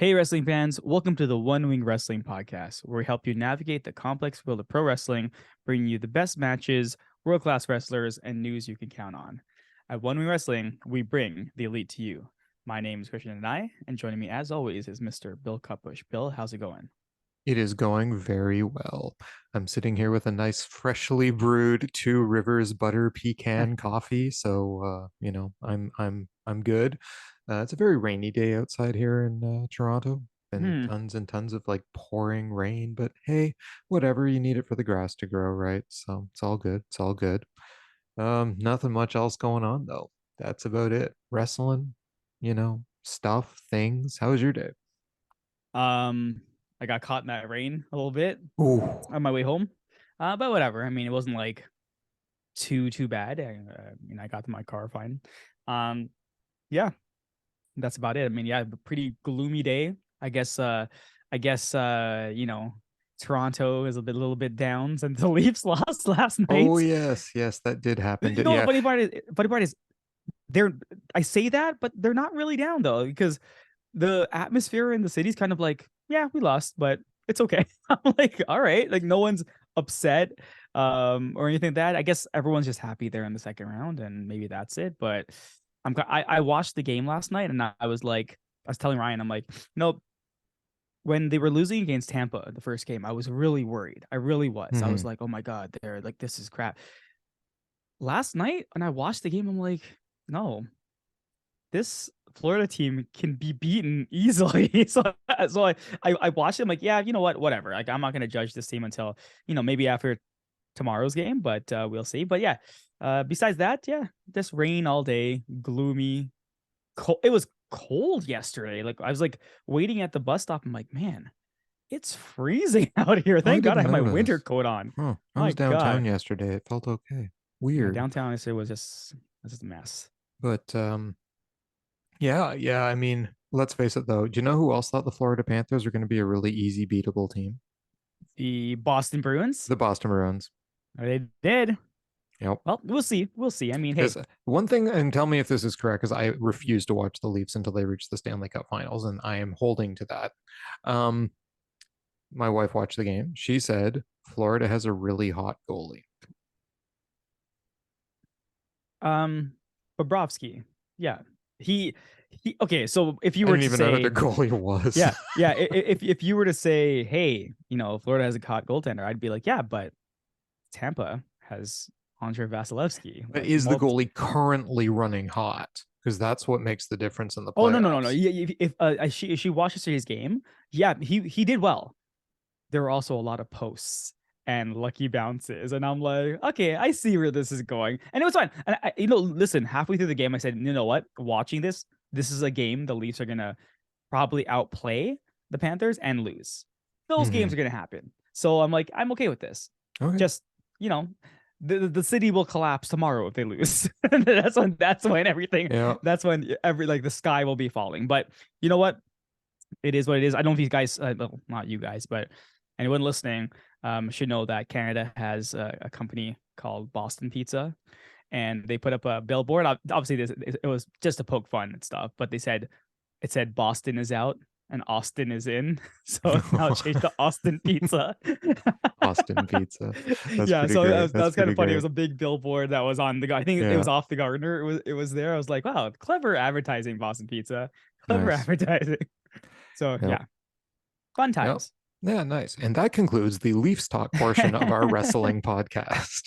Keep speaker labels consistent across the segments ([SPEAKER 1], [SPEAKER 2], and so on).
[SPEAKER 1] Hey, wrestling fans, welcome to the One Wing Wrestling Podcast, where we help you navigate the complex world of pro wrestling, bringing you the best matches, world class wrestlers, and news you can count on. At One Wing Wrestling, we bring the elite to you. My name is Krishna and joining me as always is Mr. Bill Cupbush. Bill, how's it going?
[SPEAKER 2] It is going very well. I'm sitting here with a nice freshly brewed Two Rivers butter pecan coffee, so I'm good. It's a very rainy day outside here in Toronto. Been
[SPEAKER 1] Hmm.
[SPEAKER 2] tons and tons of like pouring rain, but hey, whatever, you need it for the grass to grow, right? So it's all good. It's all good. Nothing much else going on though. That's about it. Wrestling, stuff, things. How was your day?
[SPEAKER 1] Um, I got caught in that rain a little bit
[SPEAKER 2] Ooh.
[SPEAKER 1] on my way home. But whatever. I mean, it wasn't like too bad. I got to my car fine. Um, yeah, that's about it. I mean, yeah, a pretty gloomy day. I guess Toronto is a little bit down since the Leafs lost last
[SPEAKER 2] Oh
[SPEAKER 1] night.
[SPEAKER 2] yes, yes, that did happen.
[SPEAKER 1] You know what
[SPEAKER 2] Yeah.
[SPEAKER 1] funny part is they're I say that, but they're not really down though, because the atmosphere in the city's kind of like, yeah, we lost, but it's okay. I'm like, all right, like no one's upset or anything like that. I guess everyone's just happy they're in the second round, and maybe that's it. But I watched the game last night, and I was like, I was telling Ryan, I'm like, no, when they were losing against Tampa the first game, I was really worried. I really was. I was
[SPEAKER 2] Mhm.
[SPEAKER 1] like, oh my god, they're like, this is crap. Last night when I watched the game, I'm like, no, this Florida team can be beaten easily. So I watched it. I'm like, yeah, you know what? Whatever. Like, I'm not gonna judge this team until maybe after tomorrow's game, but we'll see. But yeah, besides that, yeah, just rain all day, gloomy. It was cold yesterday. Like I was like waiting at the bus stop. I'm like, man, it's freezing out here.
[SPEAKER 2] Oh, I
[SPEAKER 1] Thank God I
[SPEAKER 2] didn't
[SPEAKER 1] have my winter
[SPEAKER 2] notice.
[SPEAKER 1] coat on.
[SPEAKER 2] Huh. I
[SPEAKER 1] My
[SPEAKER 2] was downtown
[SPEAKER 1] God,
[SPEAKER 2] yesterday. It felt okay.
[SPEAKER 1] yeah,
[SPEAKER 2] Weird.
[SPEAKER 1] downtown. It was just a mess.
[SPEAKER 2] But yeah, yeah, I mean, let's face it though. Do you know who else thought the Florida Panthers were going to be a really easy beatable team?
[SPEAKER 1] The Boston Bruins,
[SPEAKER 2] The Boston Maroons.
[SPEAKER 1] they did.
[SPEAKER 2] Yep.
[SPEAKER 1] Well, we'll see. We'll see. I mean,
[SPEAKER 2] Because
[SPEAKER 1] hey,
[SPEAKER 2] one thing, and tell me if this is correct, because I refuse to watch the Leafs until they reach the Stanley Cup Finals, and I am holding to that. Um, my wife watched the game. She said Florida has a really hot goalie.
[SPEAKER 1] um, Bobrovsky, yeah, he he. Okay, so if you
[SPEAKER 2] I
[SPEAKER 1] were
[SPEAKER 2] didn't
[SPEAKER 1] to
[SPEAKER 2] even know who the
[SPEAKER 1] say,
[SPEAKER 2] goalie was.
[SPEAKER 1] yeah, yeah, if you were to say, hey, Florida has a hot goaltender, I'd be like, yeah, but Tampa has Andre Vasilevsky,
[SPEAKER 2] But
[SPEAKER 1] like
[SPEAKER 2] is the
[SPEAKER 1] multi.
[SPEAKER 2] goalie currently running hot? Because that's what makes the difference in the
[SPEAKER 1] Oh, no, no, no, no.
[SPEAKER 2] playoffs.
[SPEAKER 1] If she watched yesterday's game, yeah, he did well. There were also a lot of posts and lucky bounces. And I'm like, okay, I see where this is going. And it was fine. And listen, halfway through the game, I said, you know what? Watching this is a game the Leafs are gonna probably outplay the Panthers and lose. Those games
[SPEAKER 2] Mm-hmm.
[SPEAKER 1] are gonna happen. So I'm like, I'm okay with this.
[SPEAKER 2] Okay.
[SPEAKER 1] Just, you know, the city will collapse tomorrow if they lose. That's when everything
[SPEAKER 2] Yeah.
[SPEAKER 1] that's when every like the sky will be falling. But you know what? It is what it is. I don't know if you guys, well, not you guys, but anyone listening should know that Canada has a company called Boston Pizza, and they put up a billboard. Obviously, it was just to poke fun and stuff, but it said Boston is out and Austin is in, so it's now changed to Austin Pizza.
[SPEAKER 2] Austin pizza. That's
[SPEAKER 1] Yeah,
[SPEAKER 2] pretty
[SPEAKER 1] so
[SPEAKER 2] great.
[SPEAKER 1] that
[SPEAKER 2] That's
[SPEAKER 1] was kind
[SPEAKER 2] pretty
[SPEAKER 1] of funny. It was
[SPEAKER 2] great.
[SPEAKER 1] a big billboard that was on the. I think it
[SPEAKER 2] Yeah.
[SPEAKER 1] was off the Gardner. It was there. I was like, wow, clever advertising, Boston Pizza. Clever
[SPEAKER 2] Nice.
[SPEAKER 1] advertising. So
[SPEAKER 2] Yep.
[SPEAKER 1] yeah, fun
[SPEAKER 2] Yep.
[SPEAKER 1] times.
[SPEAKER 2] Yeah, nice. And that concludes the Leafs talk portion of our wrestling podcast.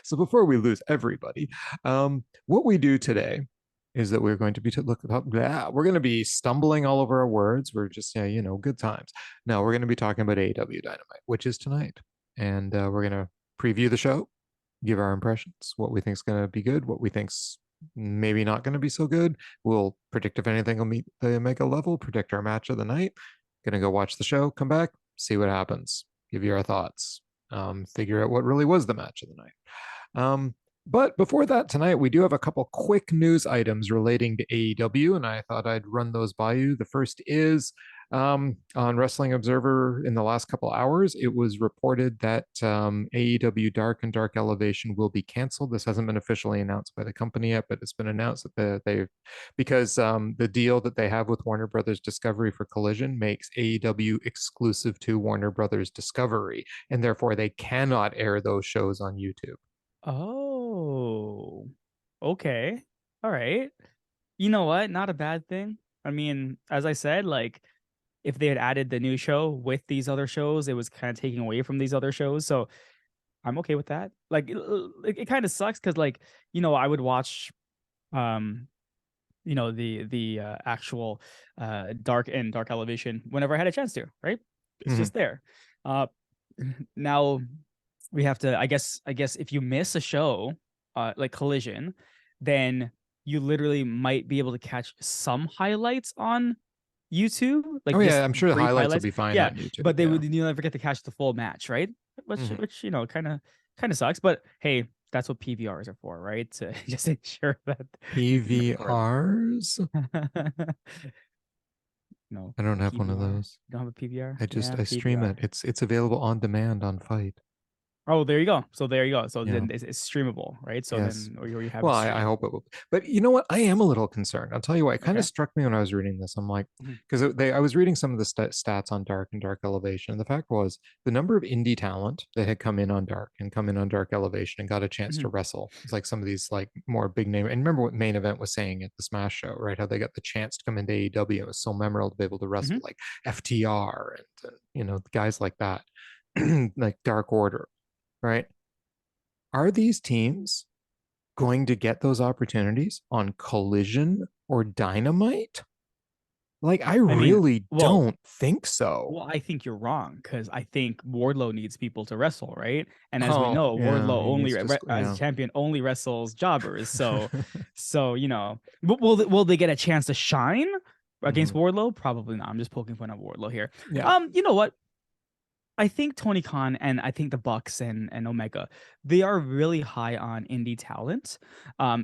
[SPEAKER 2] So before we lose everybody, what we do today is that we're going to be we're going to be stumbling all over our words. We're just good times. Now we're going to be talking about AEW Dynamite, which is tonight, and we're going to preview the show, give our impressions, what we think is going to be good, what we think's maybe not going to be so good. We'll predict if anything will meet the mega level, predict our match of the night. Gonna go watch the show, come back, see what happens, give you our thoughts, figure out what really was the match of the night. But before that, tonight we do have a couple quick news items relating to AEW, and I thought I'd run those by you. The first is On Wrestling Observer in the last couple hours, it was reported that AEW Dark and Dark Elevation will be canceled. This hasn't been officially announced by the company yet, but it's been announced that they've because the deal that they have with Warner Brothers Discovery for Collision makes AEW exclusive to Warner Brothers Discovery, and therefore they cannot air those shows on YouTube.
[SPEAKER 1] Oh, okay. All right. You know what? Not a bad thing. I mean, as I said, like if they had added the new show with these other shows, it was kind of taking away from these other shows. So I'm okay with that. Like it kind of sucks because like, I would watch um the actual Dark and Dark Elevation whenever I had a chance to, right? It's
[SPEAKER 2] Mhm.
[SPEAKER 1] just there. Uh now we have to I guess if you miss a show like Collision, then you literally might be able to catch some highlights on YouTube,
[SPEAKER 2] Oh
[SPEAKER 1] like
[SPEAKER 2] yeah,
[SPEAKER 1] just
[SPEAKER 2] I'm sure the
[SPEAKER 1] brief
[SPEAKER 2] highlights will
[SPEAKER 1] highlights.
[SPEAKER 2] be fine
[SPEAKER 1] Yeah,
[SPEAKER 2] on YouTube.
[SPEAKER 1] but
[SPEAKER 2] Yeah.
[SPEAKER 1] you never get to catch the full match, right? Which
[SPEAKER 2] Mhm.
[SPEAKER 1] which kind of sucks, but hey, that's what PVRs are for, right? To just ensure that you can record.
[SPEAKER 2] PVRs?
[SPEAKER 1] No,
[SPEAKER 2] I don't have one of
[SPEAKER 1] PVR.
[SPEAKER 2] those.
[SPEAKER 1] You don't have a PVR?
[SPEAKER 2] I
[SPEAKER 1] Yeah,
[SPEAKER 2] stream it.
[SPEAKER 1] PVR.
[SPEAKER 2] It's available on demand on Fight.
[SPEAKER 1] Oh, there you go. So there you go. So
[SPEAKER 2] Yeah.
[SPEAKER 1] then it's streamable, right? So
[SPEAKER 2] Yes.
[SPEAKER 1] then, or you have
[SPEAKER 2] Well,
[SPEAKER 1] it
[SPEAKER 2] I
[SPEAKER 1] streamed.
[SPEAKER 2] hope it will. But you know what? I am a little concerned. I'll tell you what. It kind of
[SPEAKER 1] Okay.
[SPEAKER 2] struck me when I was reading this. I'm like,
[SPEAKER 1] Mhm.
[SPEAKER 2] because I was reading some of the stats on Dark and Dark Elevation. And the fact was, the number of indie talent that had come in on Dark and come in on Dark Elevation and got a chance to
[SPEAKER 1] Mhm.
[SPEAKER 2] wrestle. It's like some of these like more big name. And remember what Main Event was saying at the Smash Show, right? How they got the chance to come into AEW. It was so memorable to be able to wrestle
[SPEAKER 1] Mhm.
[SPEAKER 2] like FTR and guys like that, like Dark Order, right? Are these teams going to get those opportunities on Collision or Dynamite? Like, I
[SPEAKER 1] I mean,
[SPEAKER 2] really
[SPEAKER 1] well,
[SPEAKER 2] don't think so.
[SPEAKER 1] I think you're wrong because I think Wardlow needs people to wrestle, right? And as we
[SPEAKER 2] Oh,
[SPEAKER 1] know,
[SPEAKER 2] yeah,
[SPEAKER 1] Wardlow
[SPEAKER 2] he
[SPEAKER 1] only
[SPEAKER 2] needs to,
[SPEAKER 1] as a
[SPEAKER 2] yeah.
[SPEAKER 1] champion only wrestles jobbers. So but will they get a chance to shine against
[SPEAKER 2] Mhm.
[SPEAKER 1] Wardlow? Probably not. I'm just poking fun at Wardlow here.
[SPEAKER 2] Yeah.
[SPEAKER 1] You know what? I think Tony Khan and I think the Bucks and Omega, they are really high on indie talent.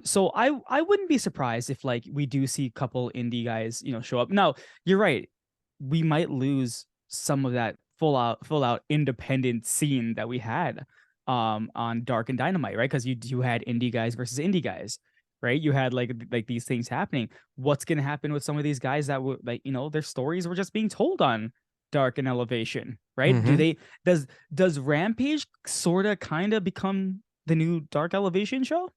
[SPEAKER 1] So I wouldn't be surprised if like we do see a couple indie guys, show up. Now, you're right. We might lose some of that full out independent scene that we had on Dark and Dynamite, right? Because you had indie guys versus indie guys. Right, you had like these things happening. What's gonna happen with some of these guys that were like, their stories were just being told on Dark and Elevation, right?
[SPEAKER 2] Hmm.
[SPEAKER 1] Does Rampage sort of kind of become the new Dark Elevation show?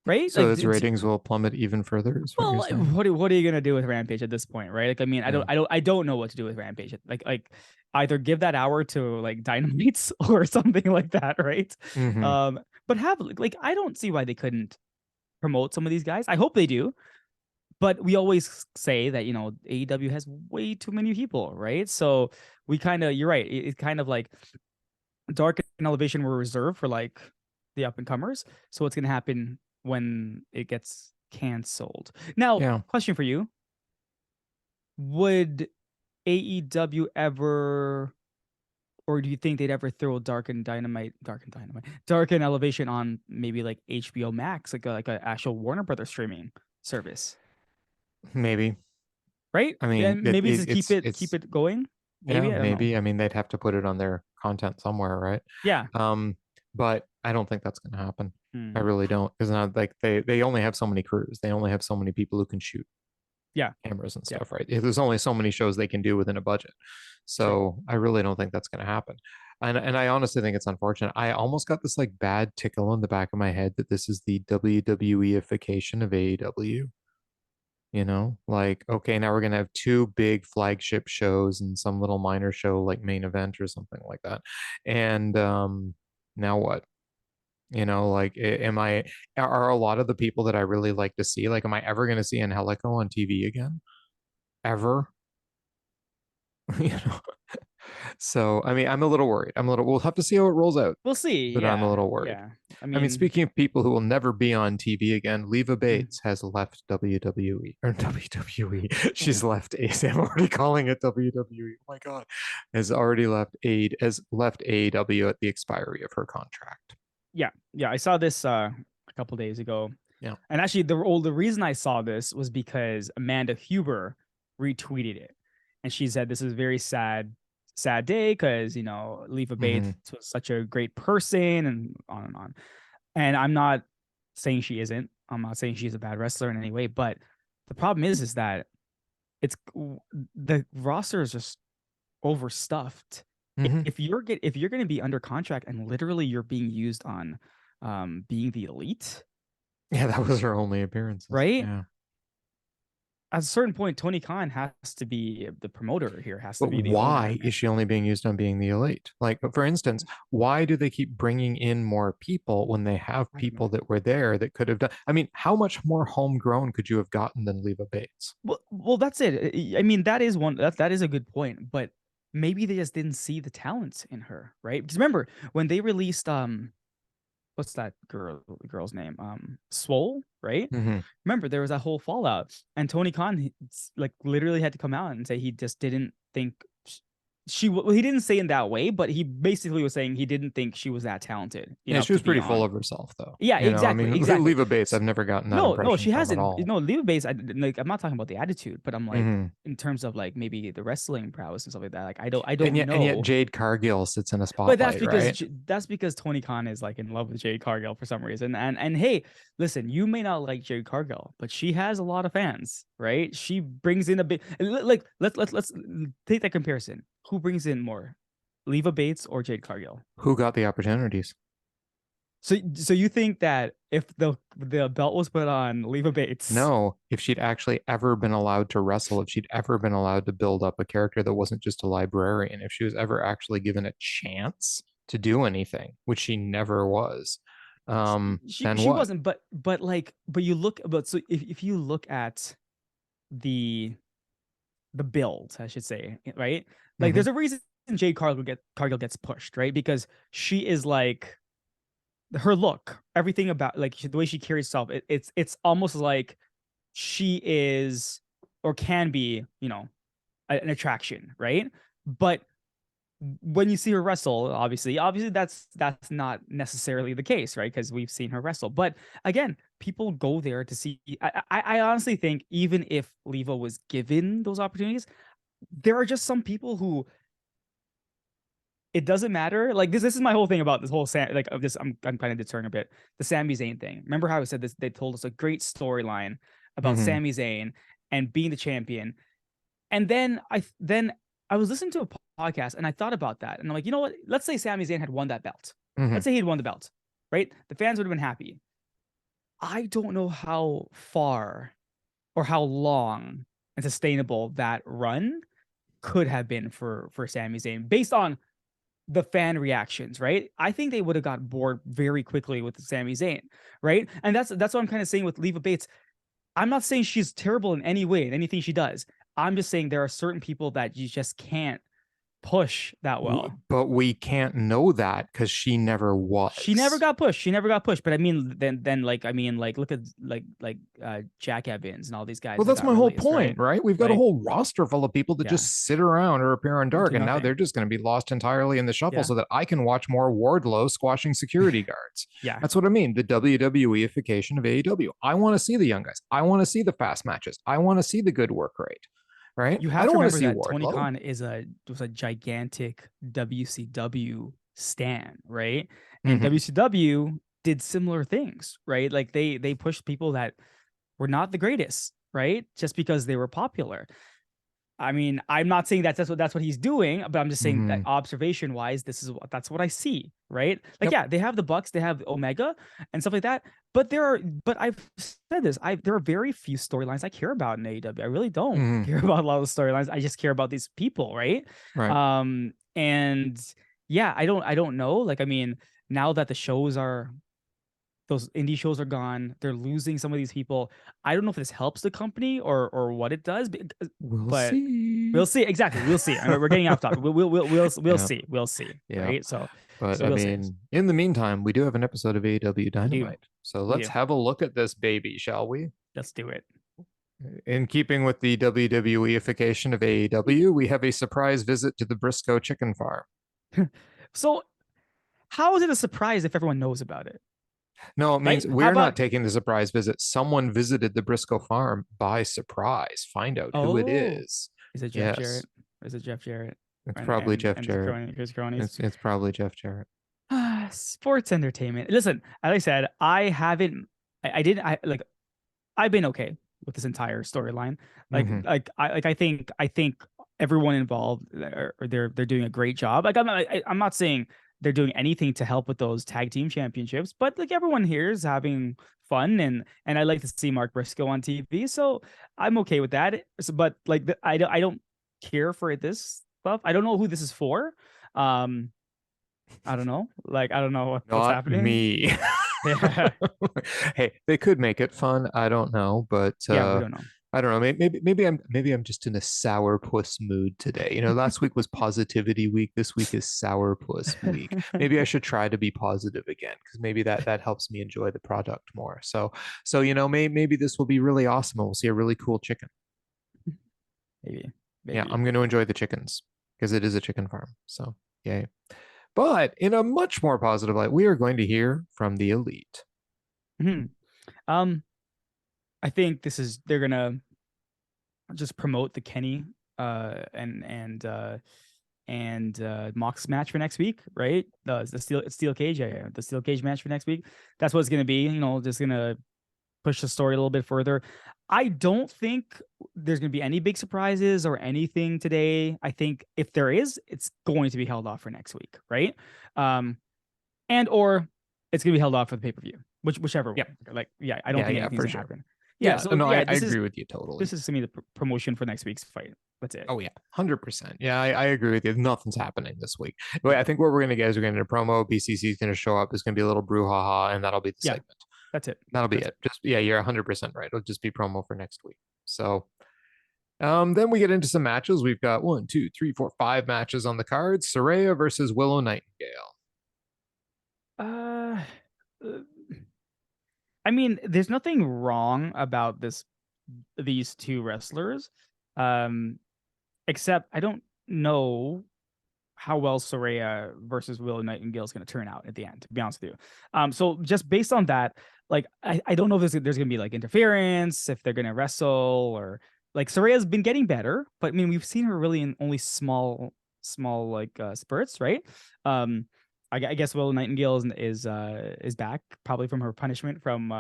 [SPEAKER 1] Right?
[SPEAKER 2] So
[SPEAKER 1] Like
[SPEAKER 2] its ratings will plummet even further, is what you're
[SPEAKER 1] well,
[SPEAKER 2] saying.
[SPEAKER 1] what are you gonna do with Rampage at this point, right? Like I mean,
[SPEAKER 2] Yeah.
[SPEAKER 1] I don't know what to do with Rampage. Like either give that hour to like Dynamites or something like that, right?
[SPEAKER 2] Hmm.
[SPEAKER 1] But have like I don't see why they couldn't promote some of these guys. I hope they do. But we always say that AEW has way too many people, right? So we kind of, you're right. It's kind of like Dark and Elevation were reserved for like the up and comers. So what's gonna happen when it gets canceled? Now,
[SPEAKER 2] Yeah.
[SPEAKER 1] question for you: would AEW ever, or do you think they'd ever throw Dark and Elevation on maybe like HBO Max, like a actual Warner Brothers streaming service?
[SPEAKER 2] Maybe.
[SPEAKER 1] Right?
[SPEAKER 2] I mean,
[SPEAKER 1] And maybe just keep
[SPEAKER 2] it's
[SPEAKER 1] it going.
[SPEAKER 2] yeah,
[SPEAKER 1] Maybe I don't know.
[SPEAKER 2] maybe. I mean, they'd have to put it on their content somewhere, right?
[SPEAKER 1] Yeah.
[SPEAKER 2] But I don't think that's going to happen. I
[SPEAKER 1] Hmm.
[SPEAKER 2] really don't, because now like they only have so many crews. They only have so many people who can shoot
[SPEAKER 1] Yeah.
[SPEAKER 2] cameras and
[SPEAKER 1] Yeah.
[SPEAKER 2] stuff, right? There's only so many shows they can do within a budget.
[SPEAKER 1] True.
[SPEAKER 2] So I really don't think that's going to happen. And I honestly think it's unfortunate. I almost got this like bad tickle in the back of my head that this is the WWEification of AEW. Like, okay, now we're gonna have two big flagship shows and some little minor show like Main Event or something like that. And now what? Like, are a lot of the people that I really like to see, like, am I ever gonna see Angelico on TV again? Ever? You know? So, I mean, I'm a little worried. We'll have to see how it rolls out,
[SPEAKER 1] We'll see.
[SPEAKER 2] but I'm a
[SPEAKER 1] Yeah.
[SPEAKER 2] little worried.
[SPEAKER 1] Yeah. I
[SPEAKER 2] I mean,
[SPEAKER 1] mean,
[SPEAKER 2] speaking of people who will never be on TV again, Leva
[SPEAKER 1] mhm.
[SPEAKER 2] Bates has left WWE or WWE. She's left I'm already calling it WWE. Oh my God. Has left AEW at the expiry of her contract.
[SPEAKER 1] Yeah. Yeah. I saw this a couple days ago.
[SPEAKER 2] Yeah.
[SPEAKER 1] And actually the reason I saw this was because Amanda Huber retweeted it. and she said this is a very sad day because Leva Bates was such a great person and on and on. And I'm not saying she isn't. I'm not saying she's a bad wrestler in any way, but the problem is that it's the roster is just overstuffed. If you're going to be under contract and literally you're being used on being the elite,
[SPEAKER 2] yeah, that was her only appearance,
[SPEAKER 1] right?
[SPEAKER 2] Yeah.
[SPEAKER 1] At a certain point, Tony Khan has to be the promoter here. Has to
[SPEAKER 2] But
[SPEAKER 1] be the
[SPEAKER 2] why
[SPEAKER 1] owner.
[SPEAKER 2] is she only being used on being the elite? Like, for instance, why do they keep bringing in more people when they have people that were there that could have done? I mean, how much more homegrown could you have gotten than Leva Bates?
[SPEAKER 1] Well, that's it. I mean, that is one. That is a good point. But maybe they just didn't see the talent in her, right? Because remember when they released what's that girl's name? Swole, right? Remember there was that whole fallout, and Tony Khan like literally had to come out and say he just didn't think he didn't say in that way, but he basically was saying he didn't think she was that talented
[SPEAKER 2] Yeah,
[SPEAKER 1] enough
[SPEAKER 2] she
[SPEAKER 1] to
[SPEAKER 2] was
[SPEAKER 1] be
[SPEAKER 2] pretty full
[SPEAKER 1] on.
[SPEAKER 2] of herself, though.
[SPEAKER 1] Yeah,
[SPEAKER 2] I
[SPEAKER 1] exactly,
[SPEAKER 2] mean,
[SPEAKER 1] exactly.
[SPEAKER 2] Leva Bates, I've never gotten that
[SPEAKER 1] No,
[SPEAKER 2] impression
[SPEAKER 1] she
[SPEAKER 2] from at
[SPEAKER 1] hasn't.
[SPEAKER 2] all.
[SPEAKER 1] No, Leva Bates, I'm not talking about the attitude, but I'm like in terms of like maybe the wrestling prowess and stuff like that. Like I don't know.
[SPEAKER 2] And yet Jade Cargill sits in a
[SPEAKER 1] But that's
[SPEAKER 2] spotlight,
[SPEAKER 1] because
[SPEAKER 2] right?
[SPEAKER 1] that's because Tony Khan is like in love with Jade Cargill for some reason. And hey, listen, you may not like Jade Cargill, but she has a lot of fans, right? She brings in a bit like let's take that comparison. Who brings in more, Leva Bates or Jade Cargill?
[SPEAKER 2] Who got the opportunities?
[SPEAKER 1] So you think that if the belt was put on Leva Bates?
[SPEAKER 2] No, if she'd actually ever been allowed to wrestle, if she'd ever been allowed to build up a character that wasn't just a librarian, if she was ever actually given a chance to do anything, which she never was, then
[SPEAKER 1] She
[SPEAKER 2] what?
[SPEAKER 1] wasn't, but you look, but so if you look at the build, I should say, right? Like there's a reason Jade Cargill gets pushed, right? Because she is like her look, everything about like the way she carries herself, it's almost like she is or can be, an attraction, right? But when you see her wrestle, obviously that's not necessarily the case, right? Because we've seen her wrestle. But again, people go there to see. I honestly think even if Leva was given those opportunities, there are just some people who it doesn't matter. Like this is my whole thing about this whole like of this. I'm kind of deterring a bit the Sami Zayn thing. Remember how I said this? They told us a great storyline about Sami Zayn and being the champion, and then I was listening to a podcast and I thought about that, and I'm like, you know what? Let's say Sami Zayn had won that belt. Let's say he'd won the belt, right? The fans would have been happy. I don't know how far or how long and sustainable that run could have been for Sami Zayn based on the fan reactions, right? I think they would have got bored very quickly with Sami Zayn, right? And that's what I'm kind of saying with Leva Bates. I'm not saying she's terrible in any way in anything she does. I'm just saying there are certain people that you just can't push that well.
[SPEAKER 2] But we can't know that because she never was.
[SPEAKER 1] She never got pushed. But I mean, then look at Jack Evans and all these guys.
[SPEAKER 2] Well, that's my whole point, right? We've got a
[SPEAKER 1] Like,
[SPEAKER 2] whole roster full of people that just sit around or appear on dark, and now
[SPEAKER 1] nothing.
[SPEAKER 2] they're just going to be lost entirely in the shuffle so that I can watch more Wardlow squashing security guards.
[SPEAKER 1] Yeah.
[SPEAKER 2] That's what I mean. The WWEification of AEW. I want to see the young guys. I want to see the fast matches. I want to see the good work rate. Right?
[SPEAKER 1] You have
[SPEAKER 2] I don't
[SPEAKER 1] to
[SPEAKER 2] want to
[SPEAKER 1] remember
[SPEAKER 2] see
[SPEAKER 1] that Tony
[SPEAKER 2] Wardlow.
[SPEAKER 1] Khan was a gigantic WCW stan, right? And WCW did similar things, right? Like they pushed people that were not the greatest, right? Just because they were popular. I mean, I'm not saying that's what he's doing, but I'm just saying that observation wise, that's what I see, right? Like, yeah, they have the Bucks, they have Omega and stuff like that, but I've said this, there are very few storylines I care about in AEW. I really don't care about a lot of the storylines. I just care about these people, right? And yeah, I don't know. Like, I mean, now that those indie shows are gone, they're losing some of these people. I don't know if this helps the company or what it does, but
[SPEAKER 2] see.
[SPEAKER 1] We'll see. Exactly. We'll see. I mean, we're getting off topic. We'll see. We'll see.
[SPEAKER 2] Yeah.
[SPEAKER 1] Right. So,
[SPEAKER 2] but I mean, in the meantime, we do have an episode of AEW Dynamite. So let's have a look at this baby, shall we?
[SPEAKER 1] Let's do it.
[SPEAKER 2] In keeping with the WWEification of AEW, we have a surprise visit to the Briscoe chicken farm.
[SPEAKER 1] So, how is it a surprise if everyone knows about it?
[SPEAKER 2] No, it means we're not taking the surprise visit. Someone visited the Briscoe farm by surprise. Find out who it is.
[SPEAKER 1] Is it Jeff
[SPEAKER 2] Yes.
[SPEAKER 1] Jarrett? Or is it Jeff Jarrett?
[SPEAKER 2] It's probably Jeff Jarrett.
[SPEAKER 1] His cronies.
[SPEAKER 2] It's probably Jeff Jarrett.
[SPEAKER 1] Sports entertainment. Listen, as I said, I haven't. I didn't. I've been okay with this entire storyline.
[SPEAKER 2] Mhm.
[SPEAKER 1] I think everyone involved they're doing a great job. Like I'm not saying they're doing anything to help with those tag team championships, but like everyone here is having fun, and I like to see Mark Briscoe on TV, so I'm okay with that. So, but like I don't care for this stuff. I don't know who this is for. Um, I don't know. Like I don't know what's
[SPEAKER 2] Not
[SPEAKER 1] happening.
[SPEAKER 2] me.
[SPEAKER 1] Yeah,
[SPEAKER 2] Hey, they could make it fun. I don't know, but
[SPEAKER 1] yeah, we don't know.
[SPEAKER 2] I don't know. Maybe I'm just in a sourpuss mood today. You know, last week was positivity week. This week is sourpuss week. Maybe I should try to be positive again because maybe that helps me enjoy the product more. So you know, maybe this will be really awesome. And we'll see a really cool chicken.
[SPEAKER 1] Maybe,
[SPEAKER 2] Yeah,
[SPEAKER 1] maybe.
[SPEAKER 2] I'm going to enjoy the chickens because it is a chicken farm. So yay. But in a much more positive light, we are going to hear from the elite.
[SPEAKER 1] Mhm. Um, I think they're gonna just promote the Kenny and Mox match for next week, right? The steel cage, yeah, the steel cage match for next week. That's what it's gonna be. You know, just gonna push the story a little bit further. I don't think there's gonna be any big surprises or anything today. I think if there is, it's going to be held off for next week, right? Um, and or it's gonna be held off for the pay-per-view, whichever one.
[SPEAKER 2] Yep.
[SPEAKER 1] Like, yeah, I don't think
[SPEAKER 2] Yeah,
[SPEAKER 1] anything's
[SPEAKER 2] for
[SPEAKER 1] gonna
[SPEAKER 2] sure.
[SPEAKER 1] happen. Yeah,
[SPEAKER 2] Yeah,
[SPEAKER 1] so
[SPEAKER 2] no,
[SPEAKER 1] yeah,
[SPEAKER 2] I agree with you totally.
[SPEAKER 1] this is to me the promotion for next week's fight. That's it.
[SPEAKER 2] Oh yeah, 100%. Yeah, I agree with you. Nothing's happening this week. But I think what we're gonna get is we're gonna get a promo. BCC is gonna show up. It's gonna be a little brouhaha, and that'll be the
[SPEAKER 1] Yeah,
[SPEAKER 2] segment.
[SPEAKER 1] that's it.
[SPEAKER 2] That'll be
[SPEAKER 1] That's
[SPEAKER 2] it. Just yeah, you're 100% right. It'll just be promo for next week. So then we get into some matches. We've got 1, 2, 3, 4, 5 matches on the cards. Saraya versus Willow Nightingale.
[SPEAKER 1] Uh, uh, I mean, there's nothing wrong about these two wrestlers, um, except I don't know how well Saraya versus Willow Nightingale is going to turn out at the end, to be honest with you. So just based on that, like I don't know if there's going to be like interference, if they're going to wrestle, or like Saraya's been getting better, but I mean we've seen her really in only small like spurts, right? Um, I guess Willow Nightingale is back probably from her punishment from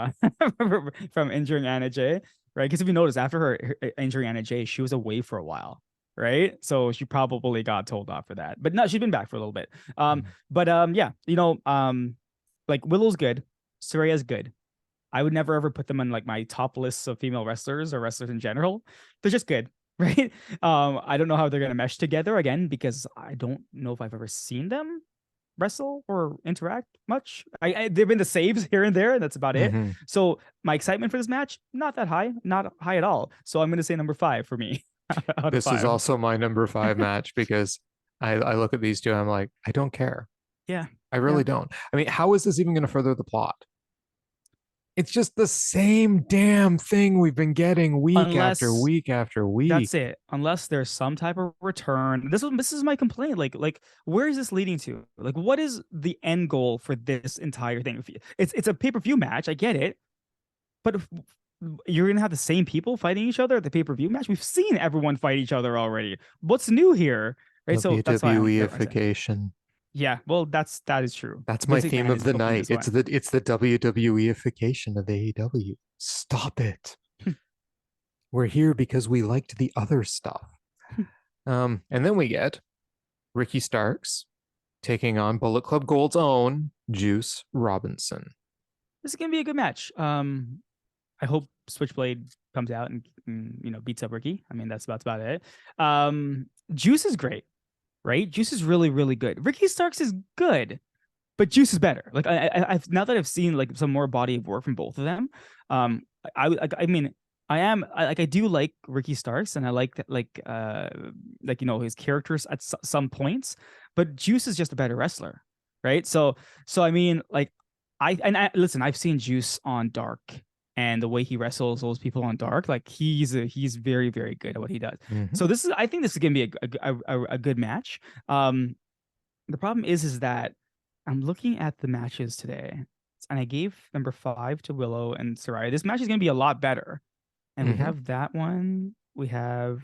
[SPEAKER 1] from injuring Anna Jay, right? Because if you notice, after her injuring Anna Jay, she was away for a while, right? So she probably got told off for that. But no, she's been back for a little bit. Yeah, like Willow's good, Saraya's good. I would never ever put them on like my top lists of female wrestlers or wrestlers in general. They're just good, right? I don't know how they're gonna mesh together again because I don't know if I've ever seen them wrestle or interact much. They've been the saves here and there, and that's about it.
[SPEAKER 2] Mm-hmm.
[SPEAKER 1] So my excitement for this match, not that high, not high at all. So I'm gonna say number 5 for me. Out of
[SPEAKER 2] This is
[SPEAKER 1] 5.
[SPEAKER 2] also my number 5 match because I look at these two and I'm like, I don't care.
[SPEAKER 1] Yeah.
[SPEAKER 2] I really
[SPEAKER 1] Yeah.
[SPEAKER 2] don't. I mean, how is this even going to further the plot? It's just the same damn thing we've been getting week after
[SPEAKER 1] Unless
[SPEAKER 2] week after week.
[SPEAKER 1] that's it. Unless there's some type of return. This is my complaint. Like where is this leading to? Like what is the end goal for this entire thing? It's a pay-per-view match, I get it. But if you're gonna have the same people fighting each other at the pay-per-view match. We've seen everyone fight each other already. What's new here? Right. So that's why I don't care.
[SPEAKER 2] WWEification.
[SPEAKER 1] Yeah, well, that is true.
[SPEAKER 2] That's my
[SPEAKER 1] Vince
[SPEAKER 2] theme
[SPEAKER 1] McMahon
[SPEAKER 2] of
[SPEAKER 1] is
[SPEAKER 2] the
[SPEAKER 1] cooking
[SPEAKER 2] night.
[SPEAKER 1] this one.
[SPEAKER 2] It's the WWEification of AEW. Stop it. We're here because we liked the other stuff. And then we get Ricky Starks taking on Bullet Club Gold's own Juice Robinson.
[SPEAKER 1] This is gonna be a good match. I hope Switchblade comes out and beats up Ricky. I mean, that's about it. Juice is great, right? Juice is really, really good. Ricky Starks is good, but Juice is better. Like I've now that I've seen like some more body of work from both of them. I mean, I do like Ricky Starks, and I like that his characters at some points, but Juice is just a better wrestler, right? So I mean, like listen, I've seen Juice on Dark, and the way he wrestles those people on Dark, like he's very, very good at what he does.
[SPEAKER 2] Mm-hmm.
[SPEAKER 1] So I think this is gonna be a good match. The problem is that I'm looking at the matches today, and I gave number 5 to Willow and Saraya. This match is gonna be a lot better. And we have that one. We have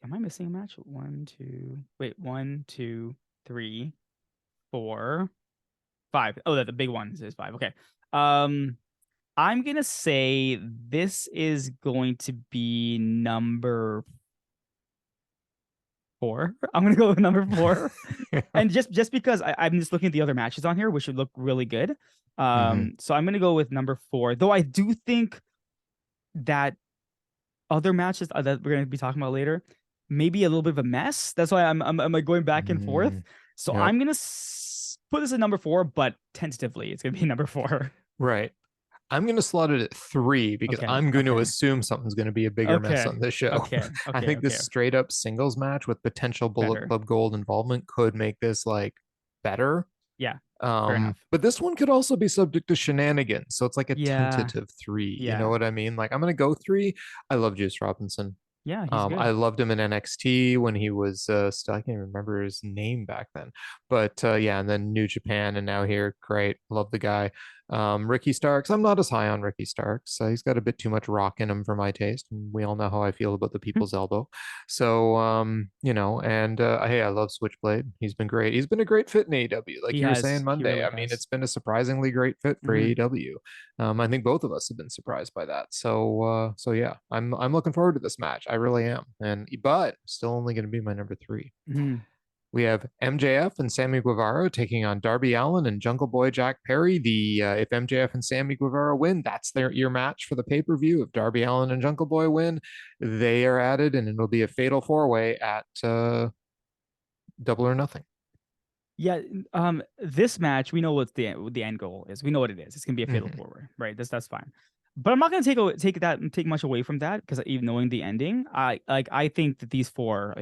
[SPEAKER 1] Am I missing a match? One, two, three, 4, 5. Oh, the big one is 5. Okay. Um, I'm gonna say this is going to be number 4. I'm gonna go with number 4. And just because I'm just looking at the other matches on here, which would look really good. So I'm gonna go with number 4. Though I do think that other matches that we're gonna be talking about later, maybe a little bit of a mess. That's why I'm like going back and forth. So
[SPEAKER 2] Yep.
[SPEAKER 1] I'm gonna put this at number 4, but tentatively it's gonna be number 4.
[SPEAKER 2] Right. I'm going to slot it at 3 because
[SPEAKER 1] Okay.
[SPEAKER 2] I'm going to
[SPEAKER 1] Okay.
[SPEAKER 2] assume something's going to be a bigger mess
[SPEAKER 1] Okay.
[SPEAKER 2] on this show.
[SPEAKER 1] Okay.
[SPEAKER 2] I
[SPEAKER 1] Okay.
[SPEAKER 2] think
[SPEAKER 1] Okay.
[SPEAKER 2] this straight up singles match with potential Bullet
[SPEAKER 1] Better.
[SPEAKER 2] Club Gold involvement could make this like better.
[SPEAKER 1] Yeah. Fair enough.
[SPEAKER 2] But this one could also be subject to shenanigans. So it's like a
[SPEAKER 1] Yeah.
[SPEAKER 2] tentative 3. You know
[SPEAKER 1] Yeah.
[SPEAKER 2] what I mean? Like I'm going to go 3. I love Juice Robinson.
[SPEAKER 1] Yeah. He's
[SPEAKER 2] I
[SPEAKER 1] good.
[SPEAKER 2] loved him in NXT when he was still, I can't even remember his name back then. But yeah, and then New Japan and now here. Great. Love the guy. Ricky Starks. I'm not as high on Ricky Starks. He's got a bit too much rock in him for my taste. And we all know how I feel about the people's elbow. So, and hey, I love Switchblade. He's been great. He's been a great fit in AEW. Like
[SPEAKER 1] He
[SPEAKER 2] you were saying
[SPEAKER 1] has. He
[SPEAKER 2] Monday.
[SPEAKER 1] really
[SPEAKER 2] I mean,
[SPEAKER 1] has.
[SPEAKER 2] it's been a surprisingly great fit for
[SPEAKER 1] Hmm.
[SPEAKER 2] AEW. I think both of us have been surprised by that. So yeah, I'm looking forward to this match. I really am. But still only going to be my number 3.
[SPEAKER 1] Hmm.
[SPEAKER 2] We have MJF and Sammy Guevara taking on Darby Allin and Jungle Boy Jack Perry. If MJF and Sammy Guevara win, that's your match for the pay-per-view. If Darby Allin and Jungle Boy win, they are added, and it'll be a fatal 4-way at Double or Nothing.
[SPEAKER 1] Yeah. This match, we know what the end goal is. We know what it is. It's gonna be a fatal
[SPEAKER 2] Mhm.
[SPEAKER 1] 4-way, right? That's fine. But I'm not gonna take much away from that because even knowing the ending, I think that these 4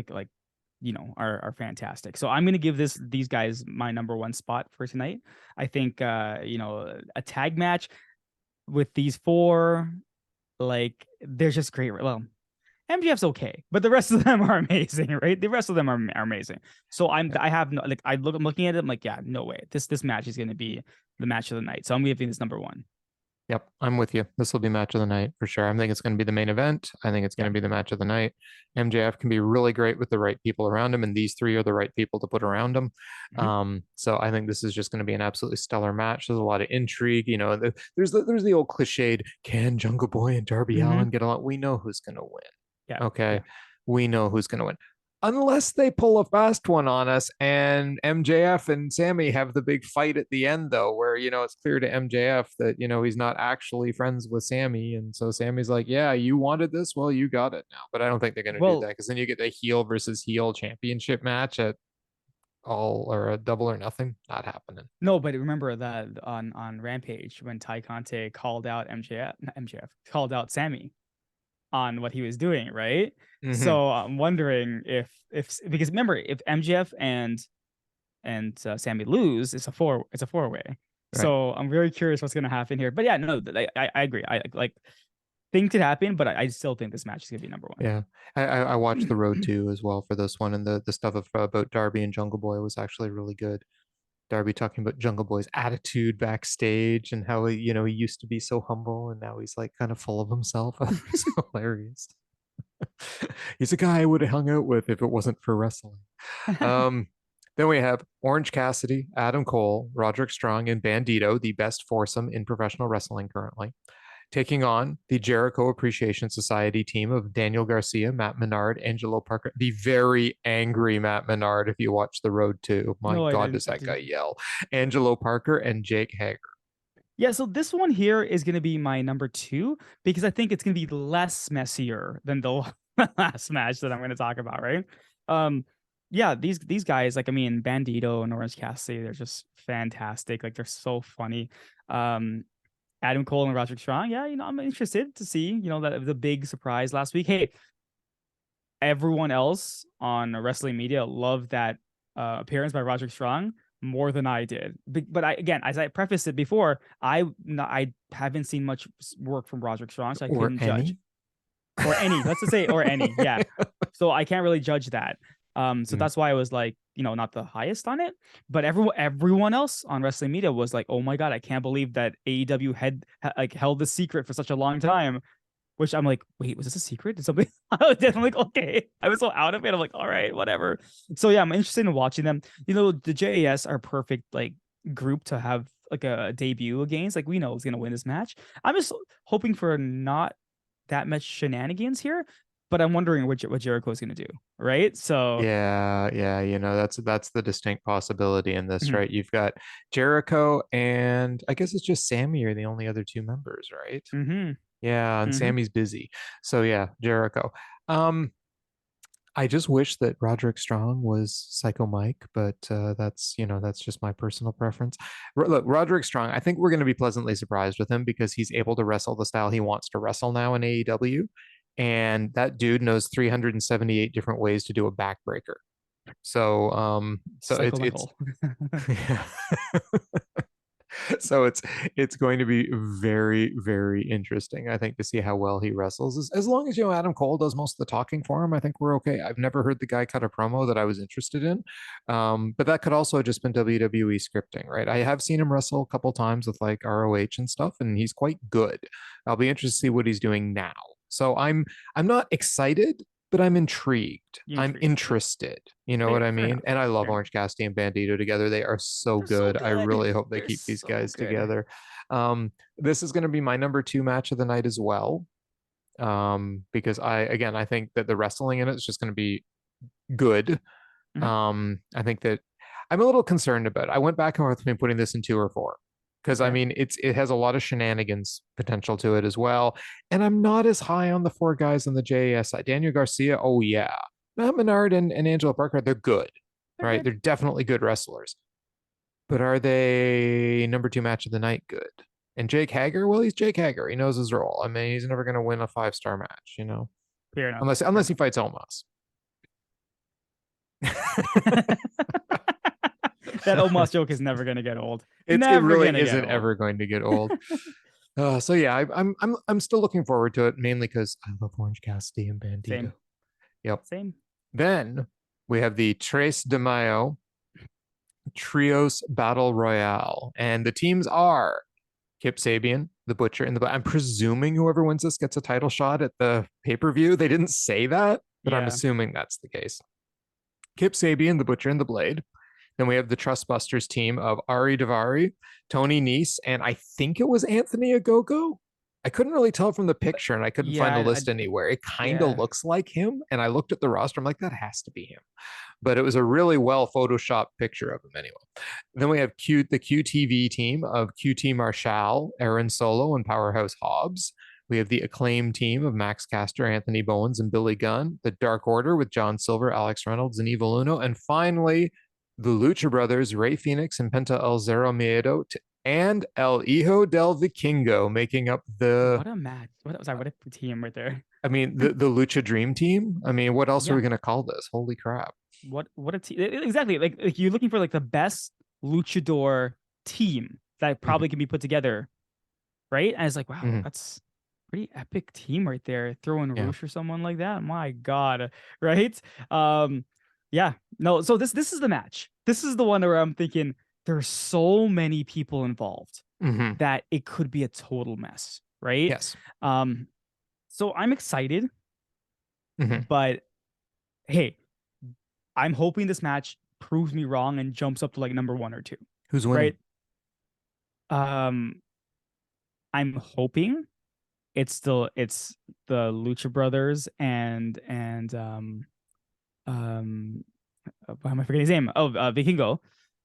[SPEAKER 1] are fantastic. So I'm gonna give these guys my number 1 spot for tonight. I think a tag match with these 4, like they're just great. Well, MGF's okay, but the rest of them are amazing, right? The rest of them are amazing. So I'm looking at it, I'm like, yeah, no way. This match is gonna be the match of the night. So I'm giving this number 1.
[SPEAKER 2] Yep, I'm with you. This will be match of the night for sure. I think it's going to be the main event. I think it's going
[SPEAKER 1] Yeah.
[SPEAKER 2] to be the match of the night. MJF can be really great with the right people around him, and these 3 are the right people to put around him. So I think this is just going to be an absolutely stellar match. There's a lot of intrigue. There's the old cliched, can Jungle Boy and Darby Allin get along? We know who's going to win.
[SPEAKER 1] Yeah.
[SPEAKER 2] Okay.
[SPEAKER 1] Yeah.
[SPEAKER 2] We know who's going to win. Unless they pull a fast one on us and MJF and Sammy have the big fight at the end, though, where, it's clear to MJF that, he's not actually friends with Sammy. And so Sammy's like, yeah, you wanted this? Well, you got it now. But I don't think they're going to do that because then you get the heel versus heel championship match at a Double or Nothing. Not happening.
[SPEAKER 1] No, but remember that on Rampage when Ty Conte called out called out Sammy on what he was doing, right? So I'm wondering if because remember if MJF and Sammy lose, it's a 4-way. Right. So I'm very curious what's gonna happen here. But yeah, no, I agree. I like things could happen, but I still think this match is gonna be number 1.
[SPEAKER 2] Yeah, I watched the Road 2 as well for this one, and the stuff about Darby and Jungle Boy was actually really good. Darby talking about Jungle Boy's attitude backstage and how he used to be so humble and now he's like kind of full of himself. It's hilarious. He's a guy I would have hung out with if it wasn't for wrestling. Then we have Orange Cassidy, Adam Cole, Roderick Strong, and Bandido, the best foursome in professional wrestling currently, taking on the Jericho Appreciation Society team of Daniel Garcia, Matt Menard, Angelo Parker, the very angry Matt Menard. If you watch The Road 2, my God, does that guy yell? Angelo Parker and Jake Hager.
[SPEAKER 1] Yeah, so this one here is going to be my number 2 because I think it's going to be less messier than the last match that I'm going to talk about, right? Yeah, these guys, like, I mean, Bandido and Orange Cassidy, they're just fantastic. Like, they're so funny. Adam Cole and Roderick Strong, yeah, I'm interested to see, that the big surprise last week. Hey, everyone else on wrestling media loved that appearance by Roderick Strong more than I did. But again, as I prefaced it before, I haven't seen much work from Roderick Strong, so I couldn't judge. Or any, let's just say, or any, yeah. So I can't really judge that. So that's why I was like, not the highest on it, but everyone else on wrestling media was like, oh my God, I can't believe that AEW held the secret for such a long time. which I'm like, wait, was this a secret? Did something? I'm like, okay. I was so out of it. I'm like, all right, whatever. So yeah, I'm interested in watching them. The JAS are perfect like group to have like a debut against. Like we know who's gonna win this match. I'm just hoping for not that much shenanigans here, but I'm wondering what Jericho is gonna do, right? So
[SPEAKER 2] Yeah, that's the distinct possibility in this,
[SPEAKER 1] mhm,
[SPEAKER 2] right? You've got Jericho and I guess it's just Sammy are the only other two members, right?
[SPEAKER 1] mhm,
[SPEAKER 2] Yeah, and
[SPEAKER 1] mhm.
[SPEAKER 2] Sammy's busy. So yeah, Jericho. Um, I just wish that Roderick Strong was Psycho Mike, but that's just my personal preference. Look, Roderick Strong, I think we're going to be pleasantly surprised with him because he's able to wrestle the style he wants to wrestle now in AEW. And that dude knows 378 different ways to do a backbreaker. So
[SPEAKER 1] Psycho
[SPEAKER 2] it's
[SPEAKER 1] Michael.
[SPEAKER 2] yeah. So it's going to be very, very interesting, I think, to see how well he wrestles. As long as Adam Cole does most of the talking for him, I think we're okay. I've never heard the guy cut a promo that I was interested in, but that could also have just been WWE scripting, right? I have seen him wrestle a couple times with like ROH and stuff, and he's quite good. I'll be interested to see what he's doing now. So I'm not excited, but I'm intrigued.
[SPEAKER 1] You're
[SPEAKER 2] I'm
[SPEAKER 1] intrigued.
[SPEAKER 2] interested. You know what I
[SPEAKER 1] Fair
[SPEAKER 2] mean?
[SPEAKER 1] enough.
[SPEAKER 2] And I love
[SPEAKER 1] Fair enough.
[SPEAKER 2] Orange Cassidy and Bandido together. They are so
[SPEAKER 1] They're so
[SPEAKER 2] good. I
[SPEAKER 1] good.
[SPEAKER 2] really hope they
[SPEAKER 1] They're
[SPEAKER 2] keep these
[SPEAKER 1] so
[SPEAKER 2] guys
[SPEAKER 1] good.
[SPEAKER 2] together. This is going to be my number 2 match of the night as well. Because I think that the wrestling in it is just going to be good.
[SPEAKER 1] Mhm.
[SPEAKER 2] I think that I'm a little concerned about it. I went back and forth between putting this in 2 or 4 because I
[SPEAKER 1] Okay.
[SPEAKER 2] mean it has a lot of shenanigans potential to it as well. And I'm not as high on the 4 guys on the JAS side. Daniel Garcia, oh yeah. Matt Menard and Angelo Parker, they're good,
[SPEAKER 1] They're
[SPEAKER 2] right?
[SPEAKER 1] good.
[SPEAKER 2] They're definitely good wrestlers. But are they number 2 match of the night good? And Jake Hager, well, he's Jake Hager. He knows his role. I mean, he's never going to win a 5-star match.
[SPEAKER 1] Fair enough. Fair
[SPEAKER 2] Unless he
[SPEAKER 1] enough.
[SPEAKER 2] fights Omos.
[SPEAKER 1] That Omos joke is never gonna get old.
[SPEAKER 2] It
[SPEAKER 1] Never
[SPEAKER 2] really
[SPEAKER 1] gonna get
[SPEAKER 2] isn't
[SPEAKER 1] old.
[SPEAKER 2] ever going to get old. So yeah, I'm still looking forward to it mainly because I love Orange Cassidy and Bandito.
[SPEAKER 1] Same.
[SPEAKER 2] Yep.
[SPEAKER 1] Same.
[SPEAKER 2] Then we have the Tres de Mayo Trios Battle Royale, and the teams are Kip Sabian, the Butcher, and I'm presuming whoever wins this gets a title shot at the pay-per-view. They didn't say that, but I'm
[SPEAKER 1] Yeah.
[SPEAKER 2] assuming that's the case. Kip Sabian, the Butcher, and the Blade. Then we have the Trustbusters team of Ari Daivari, Tony Nese, and I think it was Anthony Agogo. I couldn't really tell from the picture and I couldn't find the
[SPEAKER 1] Yeah.
[SPEAKER 2] list anywhere. It kind of
[SPEAKER 1] Yeah.
[SPEAKER 2] looks like him. And I looked at the roster. I'm like, that has to be him. But it was a really well photoshopped picture of him anyway. Then we have the QTV team of QT Marshall, Aaron Solo, and Powerhouse Hobbs. We have the Acclaimed team of Max Caster, Anthony Bowens, and Billy Gunn. The Dark Order with John Silver, Alex Reynolds, and Evil Uno. And finally, the Lucha Brothers, Ray Phoenix and Penta El Zero Miedo, and El Hijo del Vikingo making up
[SPEAKER 1] What a match. What a team right there.
[SPEAKER 2] the Lucha Dream Team. I mean, what else are
[SPEAKER 1] Yeah.
[SPEAKER 2] we going to call this? Holy crap.
[SPEAKER 1] What a team. Exactly. Like you're looking for like the best luchador team that
[SPEAKER 2] Mhm,
[SPEAKER 1] probably can be put together, right? And it's like, wow,
[SPEAKER 2] mhm.
[SPEAKER 1] that's pretty epic team right there. Throwing
[SPEAKER 2] Yeah.
[SPEAKER 1] Roosh or someone like that. My God. Right? Um, yeah. No, so this is the match. This is the one where I'm thinking there's so many people involved
[SPEAKER 2] Hmm.
[SPEAKER 1] that it could be a total mess, right?
[SPEAKER 2] Yes.
[SPEAKER 1] Um, so I'm excited,
[SPEAKER 2] Hmm.
[SPEAKER 1] but hey, I'm hoping this match proves me wrong and jumps up to like number 1 or 2,
[SPEAKER 2] Who's winning?
[SPEAKER 1] right? Um, I'm hoping it's the Lucha Brothers and why am I forgetting his name? Oh, Vikingo.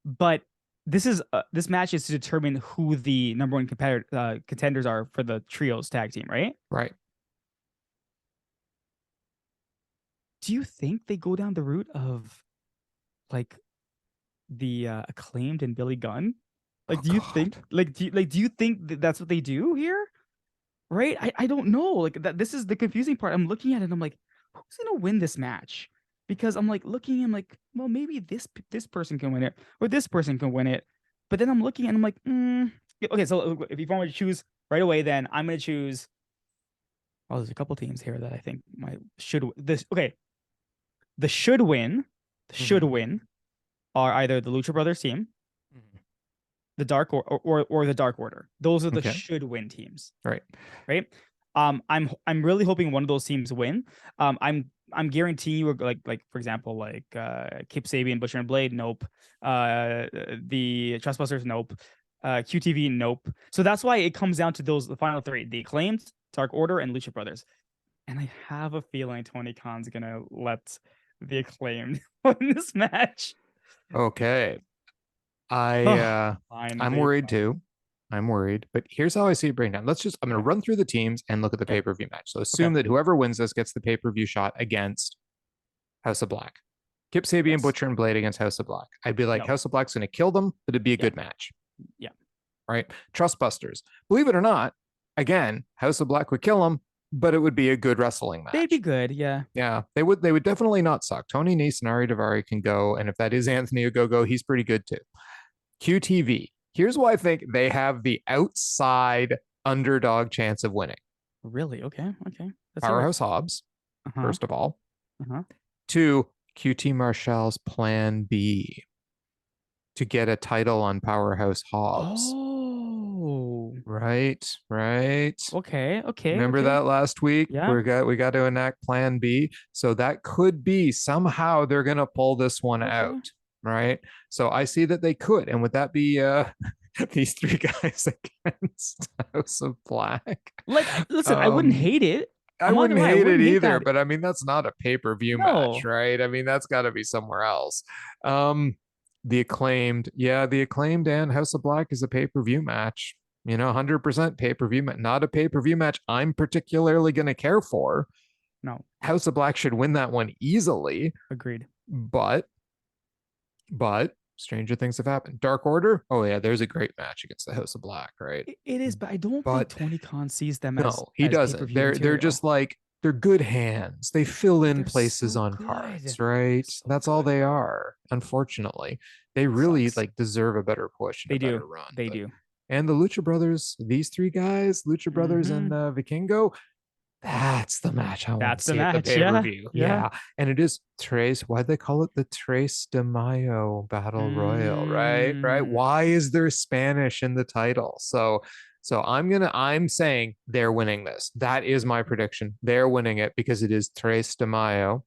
[SPEAKER 1] But this match is to determine who the number 1 contenders are for the trios tag team, right?
[SPEAKER 2] Right.
[SPEAKER 1] Do you think they go down the route of like the Acclaimed and Billy Gunn?
[SPEAKER 2] Oh
[SPEAKER 1] Like, do you think
[SPEAKER 2] God.
[SPEAKER 1] do you think that's what they do here? Right? I don't know. Like that this is the confusing part. I'm looking at it and I'm like, who's gonna win this match? Because I'm like looking, I'm like, well, maybe this person can win it, or this person can win it. But then I'm looking and I'm like, yeah, okay, so if you want me to choose right away, then I'm gonna choose. Oh, there's a couple teams here that I think might should this okay. The should win, the should
[SPEAKER 2] Hmm.
[SPEAKER 1] win are either the Lucha Brothers team,
[SPEAKER 2] Hmm.
[SPEAKER 1] the Dark or the Dark Order. Those are the
[SPEAKER 2] Okay.
[SPEAKER 1] should win teams,
[SPEAKER 2] Right.
[SPEAKER 1] right? I'm really hoping one of those teams win. I'm guaranteeing you like for example Kip Sabian, Butcher and Blade, nope. The Trustbusters, nope. QTV, nope. So that's why it comes down to the final three: the Acclaimed, Dark Order, and Lucha Brothers. And I have a feeling Tony Khan's gonna let the Acclaimed win this match.
[SPEAKER 2] Okay.
[SPEAKER 1] Oh,
[SPEAKER 2] I'm
[SPEAKER 1] finally.
[SPEAKER 2] worried too. I'm worried, but here's how I see it breaking down. I'm going to run through the teams and look at the
[SPEAKER 1] Okay.
[SPEAKER 2] pay-per-view match. So
[SPEAKER 1] Okay.
[SPEAKER 2] assume that whoever wins this gets the pay-per-view shot against House of Black. Kip Sabian,
[SPEAKER 1] Yes.
[SPEAKER 2] Butcher, and Blade against House of Black. I'd be like,
[SPEAKER 1] No.
[SPEAKER 2] House of Black's going to kill them, but it'd be a
[SPEAKER 1] Yeah.
[SPEAKER 2] good match.
[SPEAKER 1] Yeah.
[SPEAKER 2] Right? Trustbusters. Believe it or not, again, House of Black would kill them, but it would be a good wrestling match.
[SPEAKER 1] They'd be good. Yeah.
[SPEAKER 2] Yeah, they would definitely not suck. Tony Nese and Ari Daivari can go, and if that is Anthony Ogogo, he's pretty good too. QTV. Here's why I think they have the outside underdog chance of winning.
[SPEAKER 1] Really? Okay. Okay.
[SPEAKER 2] Powerhouse Hobbs, first of all.
[SPEAKER 1] Uh-huh.
[SPEAKER 2] 2, QT Marshall's plan B to get a title on Powerhouse Hobbs.
[SPEAKER 1] Oh.
[SPEAKER 2] Right.
[SPEAKER 1] Okay.
[SPEAKER 2] Remember that last week?
[SPEAKER 1] Yeah.
[SPEAKER 2] We got to enact plan B. So that could be somehow they're gonna pull this one out. Right. So I see that they could. And would that be these three guys against House of Black?
[SPEAKER 1] Like, listen, I wouldn't hate it.
[SPEAKER 2] I wouldn't hate it either,
[SPEAKER 1] that.
[SPEAKER 2] but I mean that's not a pay-per-view match, right? I mean that's got to be somewhere else. The Acclaimed, the Acclaimed and House of Black is a pay-per-view match. 100% pay-per-view match, not a pay-per-view match I'm particularly going to care for.
[SPEAKER 1] No.
[SPEAKER 2] House of Black should win that one easily.
[SPEAKER 1] Agreed.
[SPEAKER 2] But stranger things have happened. Dark Order, oh yeah, there's a great match against the House of Black, right?
[SPEAKER 1] It is, but I don't think Tony Khan sees them as
[SPEAKER 2] he doesn't. They're just like they're good hands. They fill in places on cards, right? That's all they are. Unfortunately, they really deserve a better push and a better run.
[SPEAKER 1] They do.
[SPEAKER 2] And the Lucha Brothers, these three guys, Lucha Brothers and Vikingo, that's the match I want to see at the pay-per-view. Yeah. And it is Tres. Why they call it the Tres de Mayo Battle Royal, right? Why is there Spanish in the title? So I'm saying they're winning this. That is my prediction. They're winning it because it is Tres de Mayo.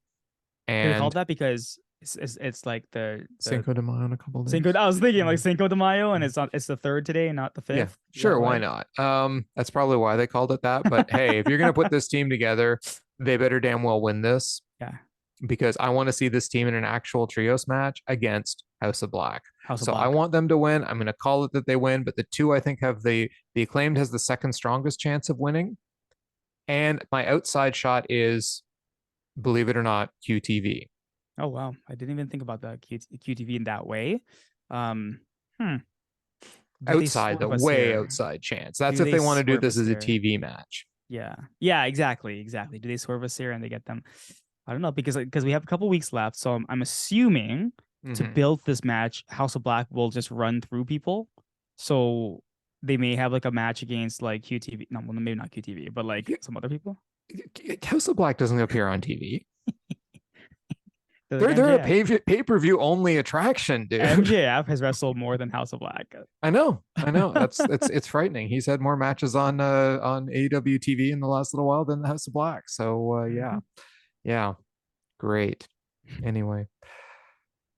[SPEAKER 2] And
[SPEAKER 1] they called that because it's like the
[SPEAKER 2] Cinco de Mayo in a couple days.
[SPEAKER 1] I was thinking like Cinco de Mayo, and it's the 3rd today, not the 5th.
[SPEAKER 2] Yeah, sure, why not? That's probably why they called it that. But hey, if you're gonna put this team together, they better damn well win this.
[SPEAKER 1] Yeah,
[SPEAKER 2] because I want to see this team in an actual trios match against House of Black.
[SPEAKER 1] So
[SPEAKER 2] I want them to win. I'm gonna call it that they win, but the two I think have the Acclaimed has the second strongest chance of winning, and my outside shot is, believe it or not, QTV.
[SPEAKER 1] Oh wow, I didn't even think about the QTV in that way.
[SPEAKER 2] Outside, the way outside chance. That's if they want to do this as a TV match.
[SPEAKER 1] Yeah, exactly. Do they swerve us here and they get them? I don't know, because we have a couple weeks left, so I'm assuming to build this match, House of Black will just run through people. So they may have like a match against like QTV. No, well, maybe not QTV, but like some other people.
[SPEAKER 2] House of Black doesn't appear on TV. They're a pay-per-view only attraction, dude.
[SPEAKER 1] MJF has wrestled more than House of Black.
[SPEAKER 2] I know. It's frightening. He's had more matches on AEW TV in the last little while than the House of Black. So yeah, great. Anyway,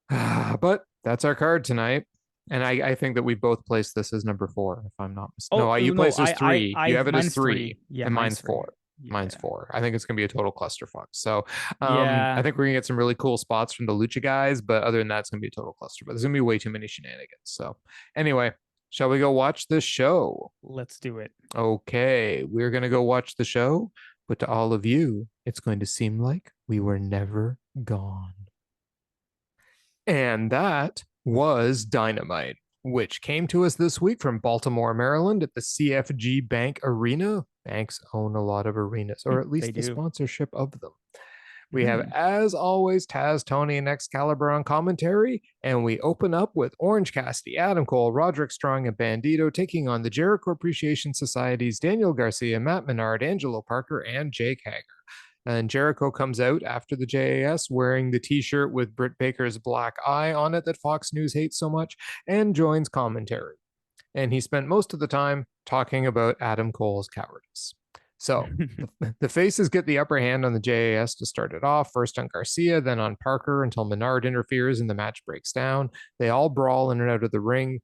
[SPEAKER 2] but that's our card tonight, and I think that we both placed this as number 4, if I'm not mistaken. No, you placed as 3. You have it as 3, and mine's 4. Mine's 4. I think it's gonna be a total clusterfuck. So I think we're gonna get some really cool spots from the Lucha guys, but other than that, it's gonna be a total cluster. But there's gonna be way too many shenanigans. So anyway, shall we go watch the show?
[SPEAKER 1] Let's do it.
[SPEAKER 2] Okay, we're gonna go watch the show, but to all of you, it's going to seem like we were never gone. And that was Dynamite, which came to us this week from Baltimore, Maryland at the CFG Bank Arena. Banks own a lot of arenas, or at least the sponsorship of them. We have, as always, Taz, Tony, and Excalibur on commentary, and we open up with Orange Cassidy, Adam Cole, Roderick Strong, and Bandido taking on the Jericho Appreciation Society's Daniel Garcia, Matt Menard, Angelo Parker, and Jake Hager. And Jericho comes out after the JAS wearing the t-shirt with Britt Baker's black eye on it that Fox News hates so much, and joins commentary. And he spent most of the time talking about Adam Cole's cowardice. So the faces get the upper hand on the JAS to start it off, first on Garcia, then on Parker until Menard interferes and the match breaks down. They all brawl in and out of the ring.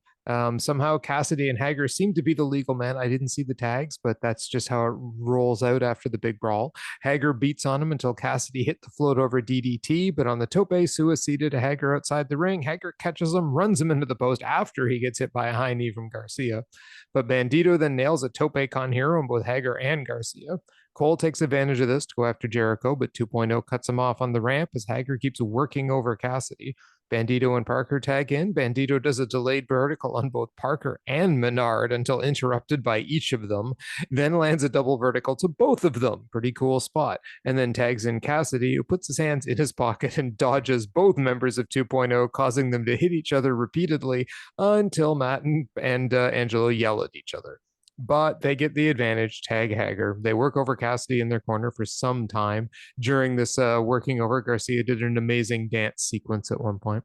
[SPEAKER 2] Somehow Cassidy and Hager seem to be the legal men. I didn't see the tags, but that's just how it rolls out after the big brawl. Hager beats on him until Cassidy hit the float over DDT, but on the tope suicida to Hager outside the ring, Hager catches him, runs him into the post after he gets hit by a high knee from Garcia. But Bandido then nails a tope con hero on both Hager and Garcia. Cole takes advantage of this to go after Jericho, but 2.0 cuts him off on the ramp as Hager keeps working over Cassidy. Bandido and Parker tag in. Bandido does a delayed vertical on both Parker and Menard until interrupted by each of them, then lands a double vertical to both of them. Pretty cool spot. And then tags in Cassidy, who puts his hands in his pocket and dodges both members of 2.0, causing them to hit each other repeatedly until Matt and Angelo yell at each other. But they get the advantage, tag Hager. They work over Cassidy in their corner for some time. During this working over, Garcia did an amazing dance sequence at one point.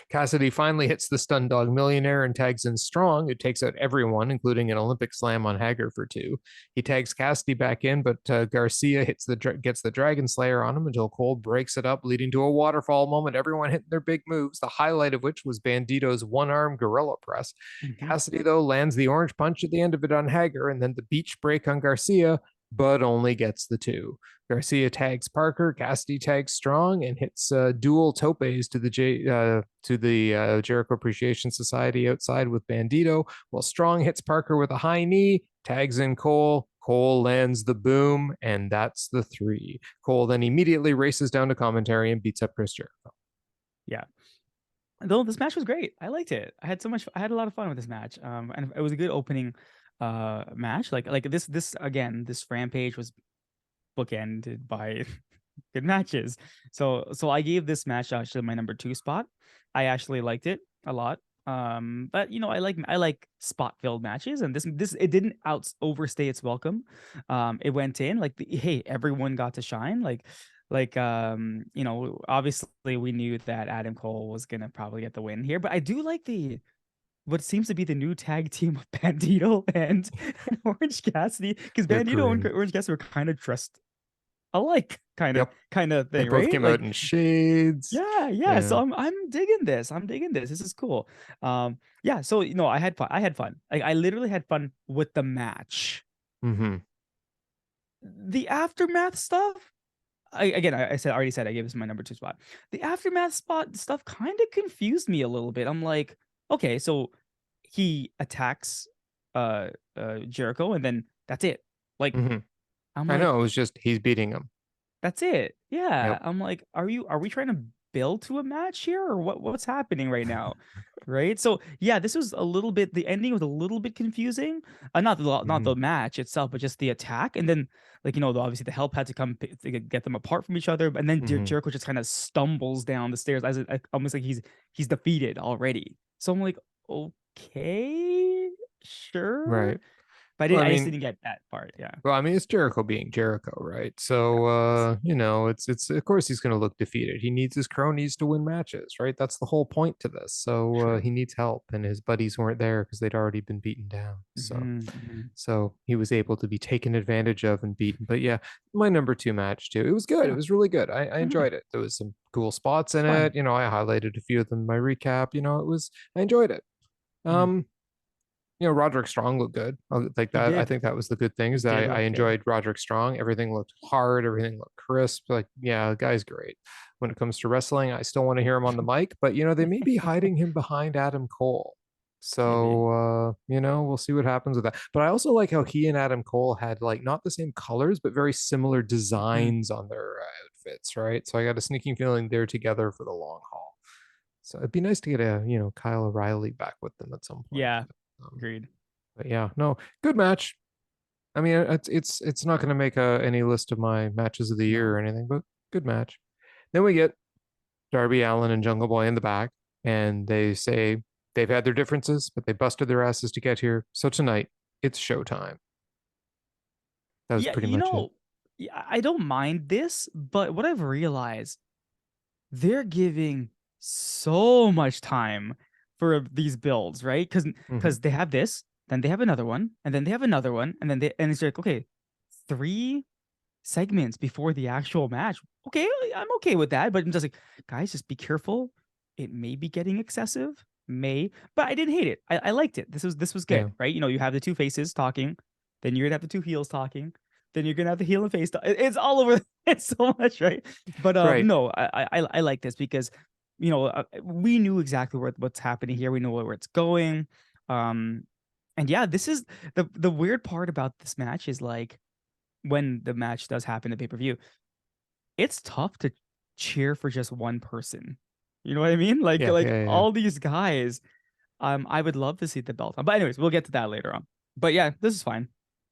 [SPEAKER 2] Cassidy finally hits the Stun Dog Millionaire and tags in Strong, who takes out everyone, including an Olympic slam on Hager for 2. He tags Cassidy back in, but Garcia gets the Dragon Slayer on him until Cole breaks it up, leading to a waterfall moment. Everyone hitting their big moves, the highlight of which was Bandido's one-arm gorilla press. Cassidy, though, lands the orange punch at the end of it on Hager, and then the beach break on Garcia, but only gets the 2. Garcia tags Parker, Cassidy tags Strong, and hits dual topes to the Jericho Appreciation Society outside with Bandido, while Strong hits Parker with a high knee, tags in Cole. Cole lands the boom, and that's the 3. Cole then immediately races down to commentary and beats up Chris Jericho.
[SPEAKER 1] Yeah. Though this match was great. I liked it. I had a lot of fun with this match. And it was a good opening match. Like this again, this Rampage was bookended by good matches. So I gave this match actually my number 2 spot. I actually liked it a lot. But I like spot filled matches, and this it didn't overstay its welcome. It went in like hey, everyone got to shine. Obviously we knew that Adam Cole was gonna probably get the win here, but I do like what seems to be the new tag team of Bandido and Orange Cassidy, because Bandido and Orange Cassidy were kind of dressed alike, kind of thing.
[SPEAKER 2] They both
[SPEAKER 1] right?
[SPEAKER 2] came out in shades.
[SPEAKER 1] Yeah. So I'm digging this. This is cool. Yeah. So I had fun. Like I literally had fun with the match.
[SPEAKER 2] Mm-hmm.
[SPEAKER 1] The aftermath stuff. I already said I gave this my number 2 spot. The aftermath stuff kind of confused me a little bit. I'm like, okay, so he attacks Jericho and then that's it. Like
[SPEAKER 2] I know, it was just he's beating him.
[SPEAKER 1] That's it. Yeah.
[SPEAKER 2] Yep.
[SPEAKER 1] I'm like, are we trying to build to a match here, or what's happening right now? Right? So yeah, this was a little bit, the ending was a little bit confusing. Not the match itself, but just the attack. And then obviously the help had to come to get them apart from each other. And then Jericho just kind of stumbles down the stairs as almost like he's defeated already. So I'm like, okay, sure.
[SPEAKER 2] Right.
[SPEAKER 1] But I just didn't get that part. Yeah.
[SPEAKER 2] Well, I mean, it's Jericho being Jericho, right? So, it's of course he's going to look defeated. He needs his cronies to win matches, right? That's the whole point to this. So he needs help, and his buddies weren't there because they'd already been beaten down. So he was able to be taken advantage of and beaten. But yeah, my number 2 match too. It was good. It was really good. I enjoyed it. There was some cool spots in it. I highlighted a few of them in my recap. I enjoyed it. Roderick Strong looked good. Like that. I think that was the good thing, is that I enjoyed Roderick Strong. Everything looked hard. Everything looked crisp. Like, yeah, the guy's great. When it comes to wrestling, I still want to hear him on the mic, but they may be hiding him behind Adam Cole. So, we'll see what happens with that. But I also like how he and Adam Cole had like not the same colors, but very similar designs on their outfits, right? So I got a sneaking feeling they're together for the long haul. So it'd be nice to get a Kyle O'Reilly back with them at some point.
[SPEAKER 1] Yeah. Agreed.
[SPEAKER 2] But yeah, no, good match. I mean, it's not going to make any list of my matches of the year or anything, but good match. Then we get Darby Allin and Jungle Boy in the back, and they say they've had their differences, but they busted their asses to get here. So tonight, it's showtime. That was pretty much it.
[SPEAKER 1] Yeah, I don't mind this, but what I've realized, they're giving so much time for these builds, right? Because they have this, then they have another one, and then they have another one, and it's like, okay, 3 segments before the actual match. Okay, I'm okay with that, but I'm just like, guys, just be careful. It may be getting excessive, but I didn't hate it. I liked it. This was
[SPEAKER 2] Yeah.
[SPEAKER 1] good, right? You know, you have the two faces talking, then you're gonna have the two heels talking, then you're gonna have the heel and face. It's all over. It's so much, right? But
[SPEAKER 2] Right.
[SPEAKER 1] no, I like this because we knew exactly what's happening here. We know where it's going. Um, and yeah, this is the weird part about this match is like when the match does happen at pay-per-view, it's tough to cheer for just one person. You know what I mean? Like
[SPEAKER 2] Yeah.
[SPEAKER 1] like
[SPEAKER 2] Yeah. Yeah.
[SPEAKER 1] all these guys, I would love to see the belt on. But anyways, we'll get to that later on. But yeah, this is fine.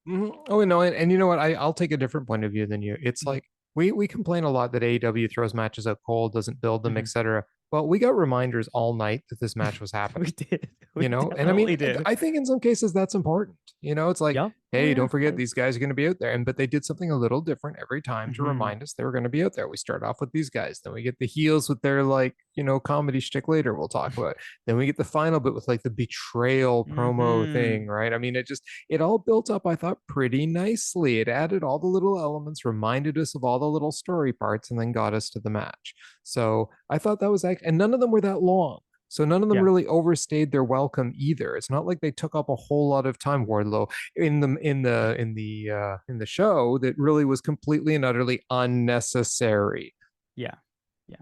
[SPEAKER 2] Oh no, and you know what? I'll take a different point of view than you. It's
[SPEAKER 1] Mhm.
[SPEAKER 2] like we complain a lot that AEW throws matches out cold, doesn't build them,
[SPEAKER 1] Mhm.
[SPEAKER 2] etc. Well, we got reminders all night that this match was happening.
[SPEAKER 1] We did. We
[SPEAKER 2] You know, and I mean,
[SPEAKER 1] definitely did.
[SPEAKER 2] I think in some cases that's important. You know, it's like,
[SPEAKER 1] Yep. Oh
[SPEAKER 2] hey,
[SPEAKER 1] yeah,
[SPEAKER 2] don't
[SPEAKER 1] of
[SPEAKER 2] forget these
[SPEAKER 1] course.
[SPEAKER 2] guys are going to be out there, and but they did something a little different every time to
[SPEAKER 1] Hmm.
[SPEAKER 2] remind us they were going to be out there. We start off with these guys, then we get the heels with their like, comedy shtick later. We'll talk about. Then we get the final bit with like the betrayal promo thing,
[SPEAKER 1] Hmm.
[SPEAKER 2] right? I mean, it all built up, I thought, pretty nicely. It added all the little elements, reminded us of all the little story parts, and then got us to the match. So I thought that was and none of them were that long. So none of them
[SPEAKER 1] Yeah.
[SPEAKER 2] really overstayed their welcome either. It's not like they took up a whole lot of time, Wardlow, in the show that really was completely and utterly unnecessary.
[SPEAKER 1] Yeah. Yeah.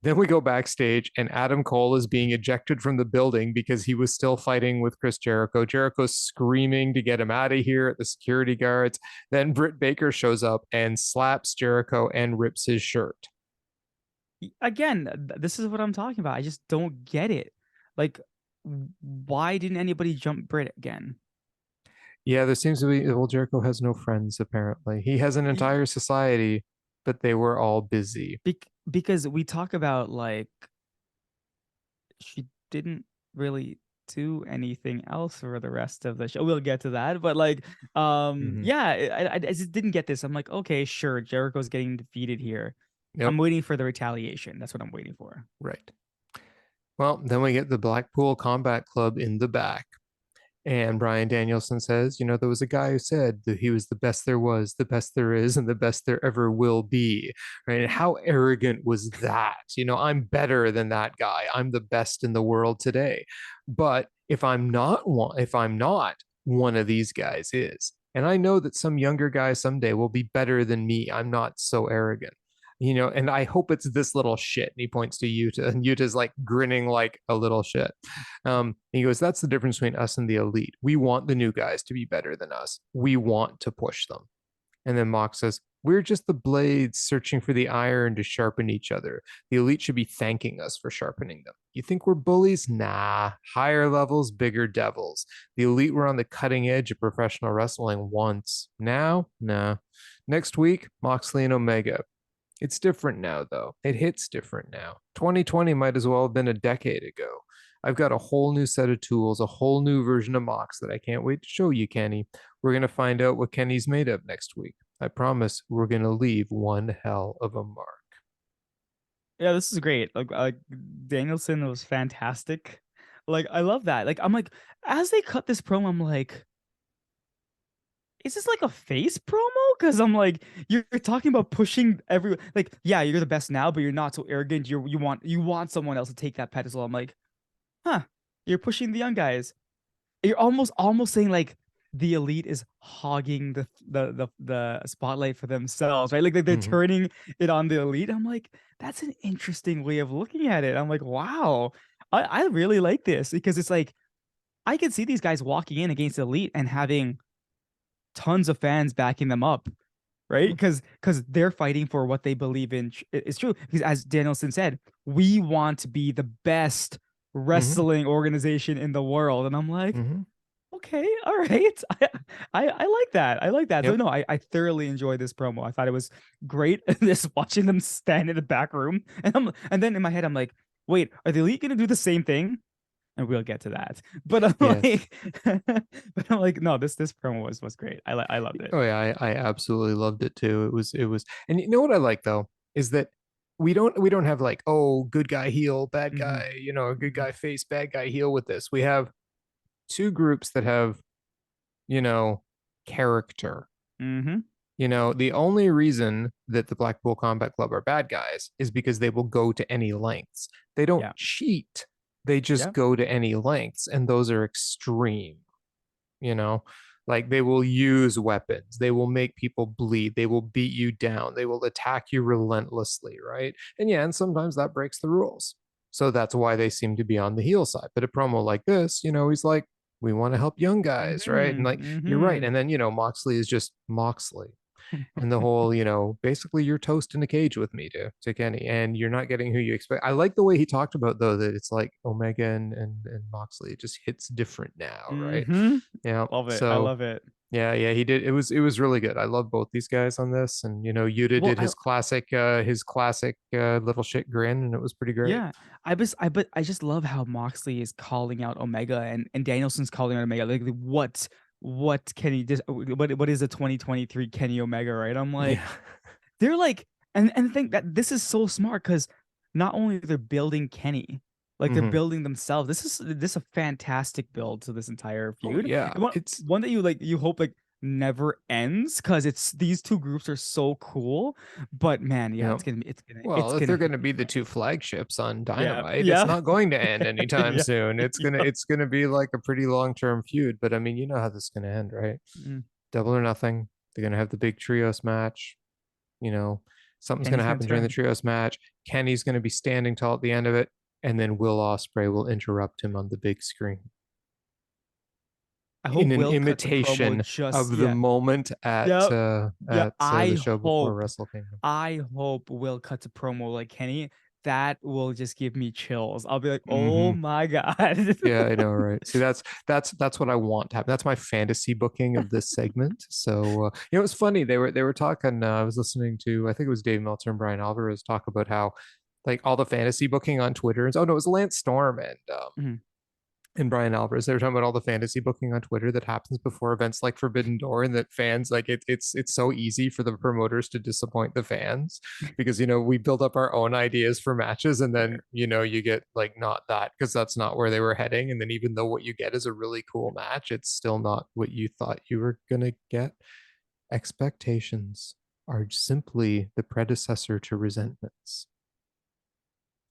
[SPEAKER 2] Then we go backstage, and Adam Cole is being ejected from the building because he was still fighting with Chris Jericho. Jericho's screaming to get him out of here at the security guards. Then Britt Baker shows up and slaps Jericho and rips his shirt.
[SPEAKER 1] Again, this is what I'm talking about. I just don't get it. Like, why didn't anybody jump Brit again?
[SPEAKER 2] Yeah, there seems to be, well, Jericho has no friends, apparently. He has an entire society, but they were all busy.
[SPEAKER 1] Because we talk about like she didn't really do anything else for the rest of the show. We'll get to that, but like,
[SPEAKER 2] Mm-hmm.
[SPEAKER 1] yeah, I just didn't get this. I'm like, okay, sure, Jericho's getting defeated here. I'm
[SPEAKER 2] Yep,
[SPEAKER 1] waiting for the retaliation. That's what I'm waiting for.
[SPEAKER 2] right. Well, then we get the Blackpool Combat Club in the back. And Brian Danielson says, there was a guy who said that he was the best there was, the best there is, and the best there ever will be. Right. And how arrogant was that? I'm better than that guy. I'm the best in the world today. But if I'm not one of these guys is. And I know that some younger guy someday will be better than me. I'm not so arrogant. And I hope it's this little shit. And he points to Utah, and Utah's like grinning like a little shit. He goes, that's the difference between us and the elite. We want the new guys to be better than us. We want to push them. And then Mox says, we're just the blades searching for the iron to sharpen each other. The elite should be thanking us for sharpening them. You think we're bullies? Nah. Higher levels, bigger devils. The elite were on the cutting edge of professional wrestling once. Now, nah. Next week, Moxley and Omega. It's different now, though. It hits different now. 2020 might as well have been a decade ago. I've got a whole new set of tools, a whole new version of Mox that I can't wait to show you, Kenny. We're going to find out what Kenny's made of next week. I promise we're going to leave one hell of a mark.
[SPEAKER 1] Yeah, this is great. Like Danielson was fantastic. Like I love that. Like I'm like as they cut this promo, I'm like, is this like a face promo? Because I'm like, you're talking about pushing everyone. Like, yeah, you're the best now, but you're not so arrogant. You want someone else to take that pedestal. I'm like, huh? You're pushing the young guys. You're almost saying like the elite is hogging the spotlight for themselves, right? Like they're
[SPEAKER 2] Mm-hmm.
[SPEAKER 1] turning it on the elite. I'm like, that's an interesting way of looking at it. I'm like, wow, I really like this because it's like I can see these guys walking in against the elite and having tons of fans backing them up, right? Because they're fighting for what they believe in. It's true because as Danielson said, we want to be the best
[SPEAKER 2] Mm-hmm.
[SPEAKER 1] wrestling organization in the world, and I'm like,
[SPEAKER 2] Mm-hmm.
[SPEAKER 1] okay, all right. I like that. I like that. So
[SPEAKER 2] Yep.
[SPEAKER 1] no, I thoroughly enjoyed this promo. I thought it was great. Just watching them stand in the back room, and then in my head I'm like, wait, are the elite gonna do the same thing? And we'll get to that. But I'm
[SPEAKER 2] Yes.
[SPEAKER 1] like, but I'm like, no, this promo was great. I loved it.
[SPEAKER 2] Oh yeah, I absolutely loved it too. It was, and you know what I like though is that we don't have like, oh, good guy heel, bad
[SPEAKER 1] Mm-hmm.
[SPEAKER 2] guy, a good
[SPEAKER 1] Mm-hmm.
[SPEAKER 2] guy face, bad guy heel with this. We have two groups that have, you know, character.
[SPEAKER 1] Mm-hmm.
[SPEAKER 2] The only reason that the Blackpool Combat Club are bad guys is because they will go to any lengths. They don't
[SPEAKER 1] Yeah.
[SPEAKER 2] cheat. They just
[SPEAKER 1] Yeah.
[SPEAKER 2] go to any lengths, and those are extreme, you know? Like they will use weapons, they will make people bleed, they will beat you down, they will attack you relentlessly, right? And yeah, and sometimes that breaks the rules. So that's why they seem to be on the heel side. But a promo like this, he's like, we want to help young guys, right? And like, you're right. And then, Moxley is just Moxley. And the whole, basically you're toast in a cage with me to Kenny, and you're not getting who you expect. I like the way he talked about though that it's like Omega and Moxley, it just hits different now, right? Yeah.
[SPEAKER 1] Love it. I
[SPEAKER 2] So
[SPEAKER 1] love it.
[SPEAKER 2] yeah, he did. It was really good. I love both these guys on this, and Yuta
[SPEAKER 1] Well,
[SPEAKER 2] did his classic little shit grin, and it was pretty great.
[SPEAKER 1] yeah, but I just love how Moxley is calling out Omega and Danielson's calling out Omega. Like what Kenny this what is a 2023 Kenny Omega, right? I'm like,
[SPEAKER 2] Yeah.
[SPEAKER 1] they're like, and think that this is so smart because not only they're building Kenny, like they're
[SPEAKER 2] Mm-hmm.
[SPEAKER 1] building themselves. This is a fantastic build to this entire
[SPEAKER 2] Oh
[SPEAKER 1] feud.
[SPEAKER 2] yeah,
[SPEAKER 1] And
[SPEAKER 2] it's
[SPEAKER 1] one that you hope like never ends because it's these two groups are so cool. But man, yeah,
[SPEAKER 2] yeah.
[SPEAKER 1] it's
[SPEAKER 2] Well, if
[SPEAKER 1] gonna
[SPEAKER 2] they're
[SPEAKER 1] hit
[SPEAKER 2] going to be the
[SPEAKER 1] different.
[SPEAKER 2] two flagships on
[SPEAKER 1] Yeah,
[SPEAKER 2] Dynamite, it's
[SPEAKER 1] yeah,
[SPEAKER 2] not going to end anytime
[SPEAKER 1] yeah,
[SPEAKER 2] soon. It's gonna
[SPEAKER 1] yeah.
[SPEAKER 2] it's gonna be like a pretty long-term feud. But I mean, you know how this is going to end, right?
[SPEAKER 1] Mm.
[SPEAKER 2] Double or nothing. They're going to have the big trios match. You know, something's going to
[SPEAKER 1] Kenny's gonna
[SPEAKER 2] happen during the
[SPEAKER 1] turn.
[SPEAKER 2] trios match. Kenny's going to be standing tall at the end of it, and then Will Ospreay will interrupt him on the big screen
[SPEAKER 1] I
[SPEAKER 2] in
[SPEAKER 1] hope
[SPEAKER 2] an
[SPEAKER 1] Will cuts a promo
[SPEAKER 2] imitation
[SPEAKER 1] just
[SPEAKER 2] of the
[SPEAKER 1] yeah.
[SPEAKER 2] moment at
[SPEAKER 1] Yep. Yeah.
[SPEAKER 2] the show before Wrestle Kingdom.
[SPEAKER 1] I hope Will cuts a promo like Kenny. That will just give me chills. I'll be like, oh
[SPEAKER 2] Mm-hmm.
[SPEAKER 1] my God.
[SPEAKER 2] Yeah, I know, right? See, that's what I want to happen. That's my fantasy booking of this segment. So, it's funny. They were talking. I was listening to, I think it was Dave Meltzer and Brian Alvarez talk about how, like, all the fantasy booking on Twitter. And oh no, it was Lance Storm
[SPEAKER 1] Mhm.
[SPEAKER 2] and Brian Alvarez. They were talking about all the fantasy booking on Twitter that happens before events like Forbidden Door, and that fans like it's so easy for the promoters to disappoint the fans because we build up our own ideas for matches, and then you get like not that because that's not where they were heading, and then even though what you get is a really cool match, it's still not what you thought you were gonna get. Expectations are simply the predecessor to resentments.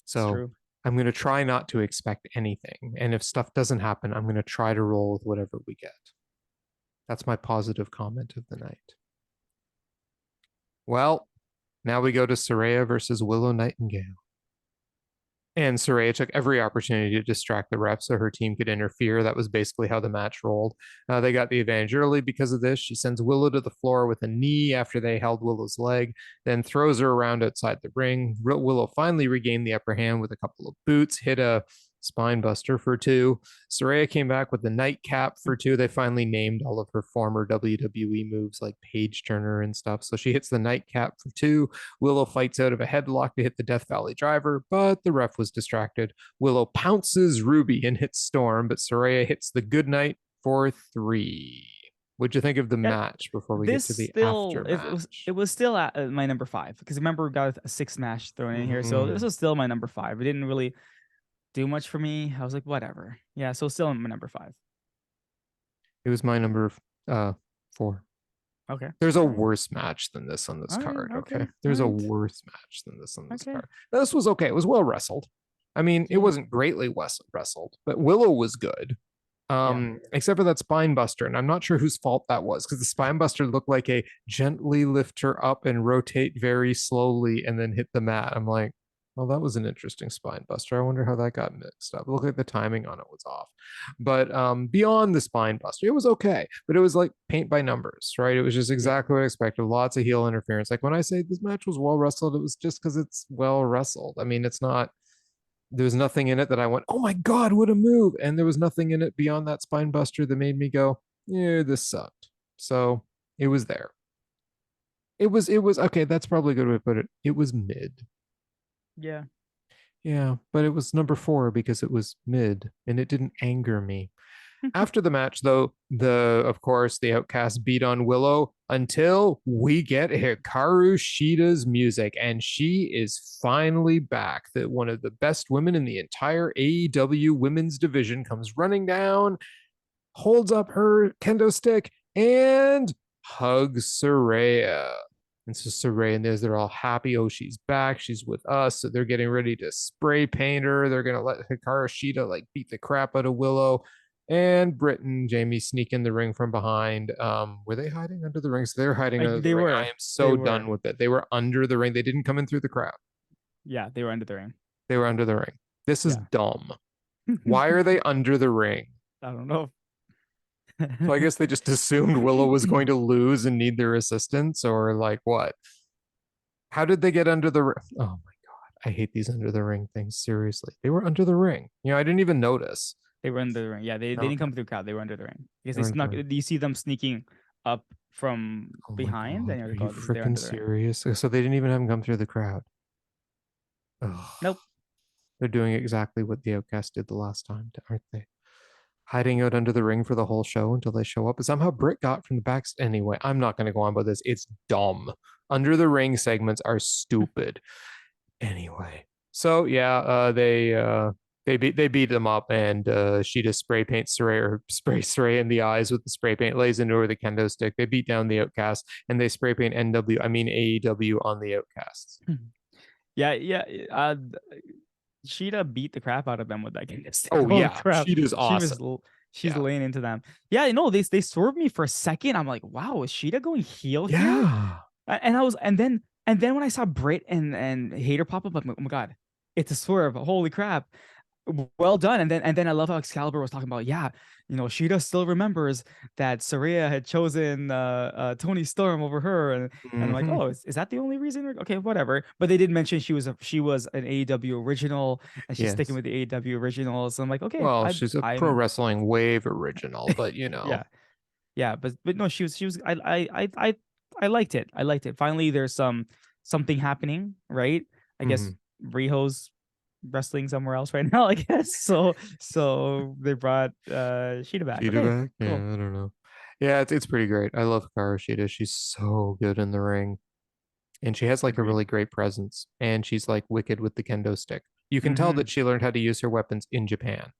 [SPEAKER 1] It's
[SPEAKER 2] So
[SPEAKER 1] true.
[SPEAKER 2] I'm going to try not to expect anything. And if stuff doesn't happen, I'm going to try to roll with whatever we get. That's my positive comment of the night. Well, now we go to Saraya versus Willow Nightingale. And Saraya took every opportunity to distract the ref so her team could interfere. That was basically how the match rolled. They got the advantage early because of this. She sends Willow to the floor with a knee after they held Willow's leg, then throws her around outside the ring. Willow finally regained the upper hand with a couple of boots, hit a spine buster for 2. Saraya came back with the nightcap for 2. They finally named all of her former WWE moves like page turner and stuff. So she hits the nightcap for 2. Willow fights out of a headlock to hit the Death Valley driver, but the ref was distracted. Willow pounces Ruby and hits Storm, but Saraya hits the good night for 3. What'd you think of the
[SPEAKER 1] Yeah,
[SPEAKER 2] match before we get
[SPEAKER 1] this
[SPEAKER 2] to the
[SPEAKER 1] still
[SPEAKER 2] aftermatch?
[SPEAKER 1] it was still at my number 5 because remember we got a 6 match thrown in here, so this
[SPEAKER 2] Mm-hmm.
[SPEAKER 1] was still my number 5. It didn't really do much for me. I was like, whatever. Yeah, so still my number 5.
[SPEAKER 2] It was my number 4.
[SPEAKER 1] Okay.
[SPEAKER 2] There's a
[SPEAKER 1] All right.
[SPEAKER 2] worse match than this on this
[SPEAKER 1] All right.
[SPEAKER 2] card,
[SPEAKER 1] Okay.
[SPEAKER 2] okay?
[SPEAKER 1] All
[SPEAKER 2] There's a
[SPEAKER 1] right.
[SPEAKER 2] worse match than this on this
[SPEAKER 1] Okay.
[SPEAKER 2] card. Now, this was okay. It was well wrestled. I mean, it
[SPEAKER 1] Yeah.
[SPEAKER 2] wasn't greatly wrestled, but Willow was good.
[SPEAKER 1] Yeah.
[SPEAKER 2] Except for that spine buster, and I'm not sure whose fault that was because the spine buster looked like a gently lift her up and rotate very slowly and then hit the mat. I'm like, well, that was an interesting spine buster. I wonder how that got mixed up. It looked like the timing on it was off. But beyond the spine buster, it was okay. But it was like paint by numbers, right? It was just
[SPEAKER 1] Yeah.
[SPEAKER 2] exactly what I expected. Lots of heel interference. Like when I say this match was well wrestled, it was just because it's well wrestled. I mean, it's not, there was nothing in it that I went, oh my God, what a move. And there was nothing in it beyond that spine buster that made me go, yeah, this sucked. So it was there. It was okay. That's probably a good way to put it. It was mid.
[SPEAKER 1] Yeah.
[SPEAKER 2] Yeah, but it was number 4 because it was mid and it didn't anger me. After the match, though, of course, the Outcasts beat on Willow until we get Hikaru Shida's music, and she is finally back. That one of the best women in the entire AEW women's division comes running down, holds up her kendo stick, and hugs Saraya. And so Saraya and they're all happy. Oh, she's back. She's with us. So they're getting ready to spray paint her. They're gonna let Hikaru Shida like beat the crap out of Willow. And Britt and Jamie sneak in the ring from behind. Were they hiding under the ring? So they're hiding
[SPEAKER 1] Like
[SPEAKER 2] under the
[SPEAKER 1] they
[SPEAKER 2] ring. I
[SPEAKER 1] were.
[SPEAKER 2] am
[SPEAKER 1] They
[SPEAKER 2] so done
[SPEAKER 1] were.
[SPEAKER 2] with it. They were under the ring. They didn't come in through the crowd.
[SPEAKER 1] Yeah, they were under the ring.
[SPEAKER 2] They were under the ring. This is
[SPEAKER 1] Yeah.
[SPEAKER 2] dumb. Why are they under the ring?
[SPEAKER 1] I don't know.
[SPEAKER 2] So I guess they just assumed Willow was going to lose and need their assistance, or like what? How did they get under the ring? Oh my God. I hate these under the ring things. Seriously. They were under the ring. I didn't even notice.
[SPEAKER 1] They were under the ring. Yeah, they didn't
[SPEAKER 2] Okay.
[SPEAKER 1] come through crowd. They were under the ring because
[SPEAKER 2] They
[SPEAKER 1] they
[SPEAKER 2] were under the
[SPEAKER 1] snuck.
[SPEAKER 2] ring.
[SPEAKER 1] Do you see them sneaking up from
[SPEAKER 2] Oh my
[SPEAKER 1] behind? And
[SPEAKER 2] God.
[SPEAKER 1] you're
[SPEAKER 2] Are
[SPEAKER 1] like,
[SPEAKER 2] you
[SPEAKER 1] oh, they're
[SPEAKER 2] freaking
[SPEAKER 1] under the ring.
[SPEAKER 2] serious? So they didn't even have him come through the crowd. Ugh.
[SPEAKER 1] Nope.
[SPEAKER 2] They're doing exactly what the Outcast did the last time, aren't they? Hiding out under the ring for the whole show until they show up. But somehow Britt got from the back. Anyway, I'm not going to go on about this. It's dumb. Under the ring segments are stupid. Anyway, so yeah, they beat them up, and she just spray paints Saraya, or spray Saraya in the eyes with the spray paint, lays into her the kendo stick. They beat down the Outcasts, and they spray paint AEW on the Outcasts.
[SPEAKER 1] Yeah, yeah. Sheeta beat the crap out of them with that kendo stick.
[SPEAKER 2] Oh
[SPEAKER 1] Holy
[SPEAKER 2] yeah,
[SPEAKER 1] crap.
[SPEAKER 2] she is awesome.
[SPEAKER 1] She's
[SPEAKER 2] Yeah.
[SPEAKER 1] laying into them. Yeah, no, they swerved me for a second. I'm like, wow, is Sheeta going heel here?
[SPEAKER 2] Yeah.
[SPEAKER 1] And then when I saw Britt and Hater pop up, I'm like, oh my God, it's a swerve. Holy crap. Well done. And then I love how Excalibur was talking about, yeah, Sheeta still remembers that Saraya had chosen Tony Storm over her. And I'm like,
[SPEAKER 2] Mhm.
[SPEAKER 1] oh, is that the only reason? Okay, whatever. But they did mention she was an AEW original and she's sticking
[SPEAKER 2] Yes.
[SPEAKER 1] with the AEW original. So I'm like, okay,
[SPEAKER 2] Well, she's a pro
[SPEAKER 1] I'm
[SPEAKER 2] wrestling wave original, but
[SPEAKER 1] yeah. Yeah, but no, she was I liked it. I liked it. Finally, there's something happening, right? I guess
[SPEAKER 2] Mhm.
[SPEAKER 1] Riho's wrestling somewhere else right now, I guess. So they brought Sheeta back.
[SPEAKER 2] Cheetah
[SPEAKER 1] Okay,
[SPEAKER 2] back? Yeah,
[SPEAKER 1] cool.
[SPEAKER 2] I don't know. Yeah, it's pretty great. I love Hikaru Shida. She's so good in the ring. And she has like a
[SPEAKER 1] Agreed.
[SPEAKER 2] really great presence. And she's like wicked with the kendo stick. You can tell
[SPEAKER 1] Mm-hmm.
[SPEAKER 2] that she learned how to use her weapons in Japan.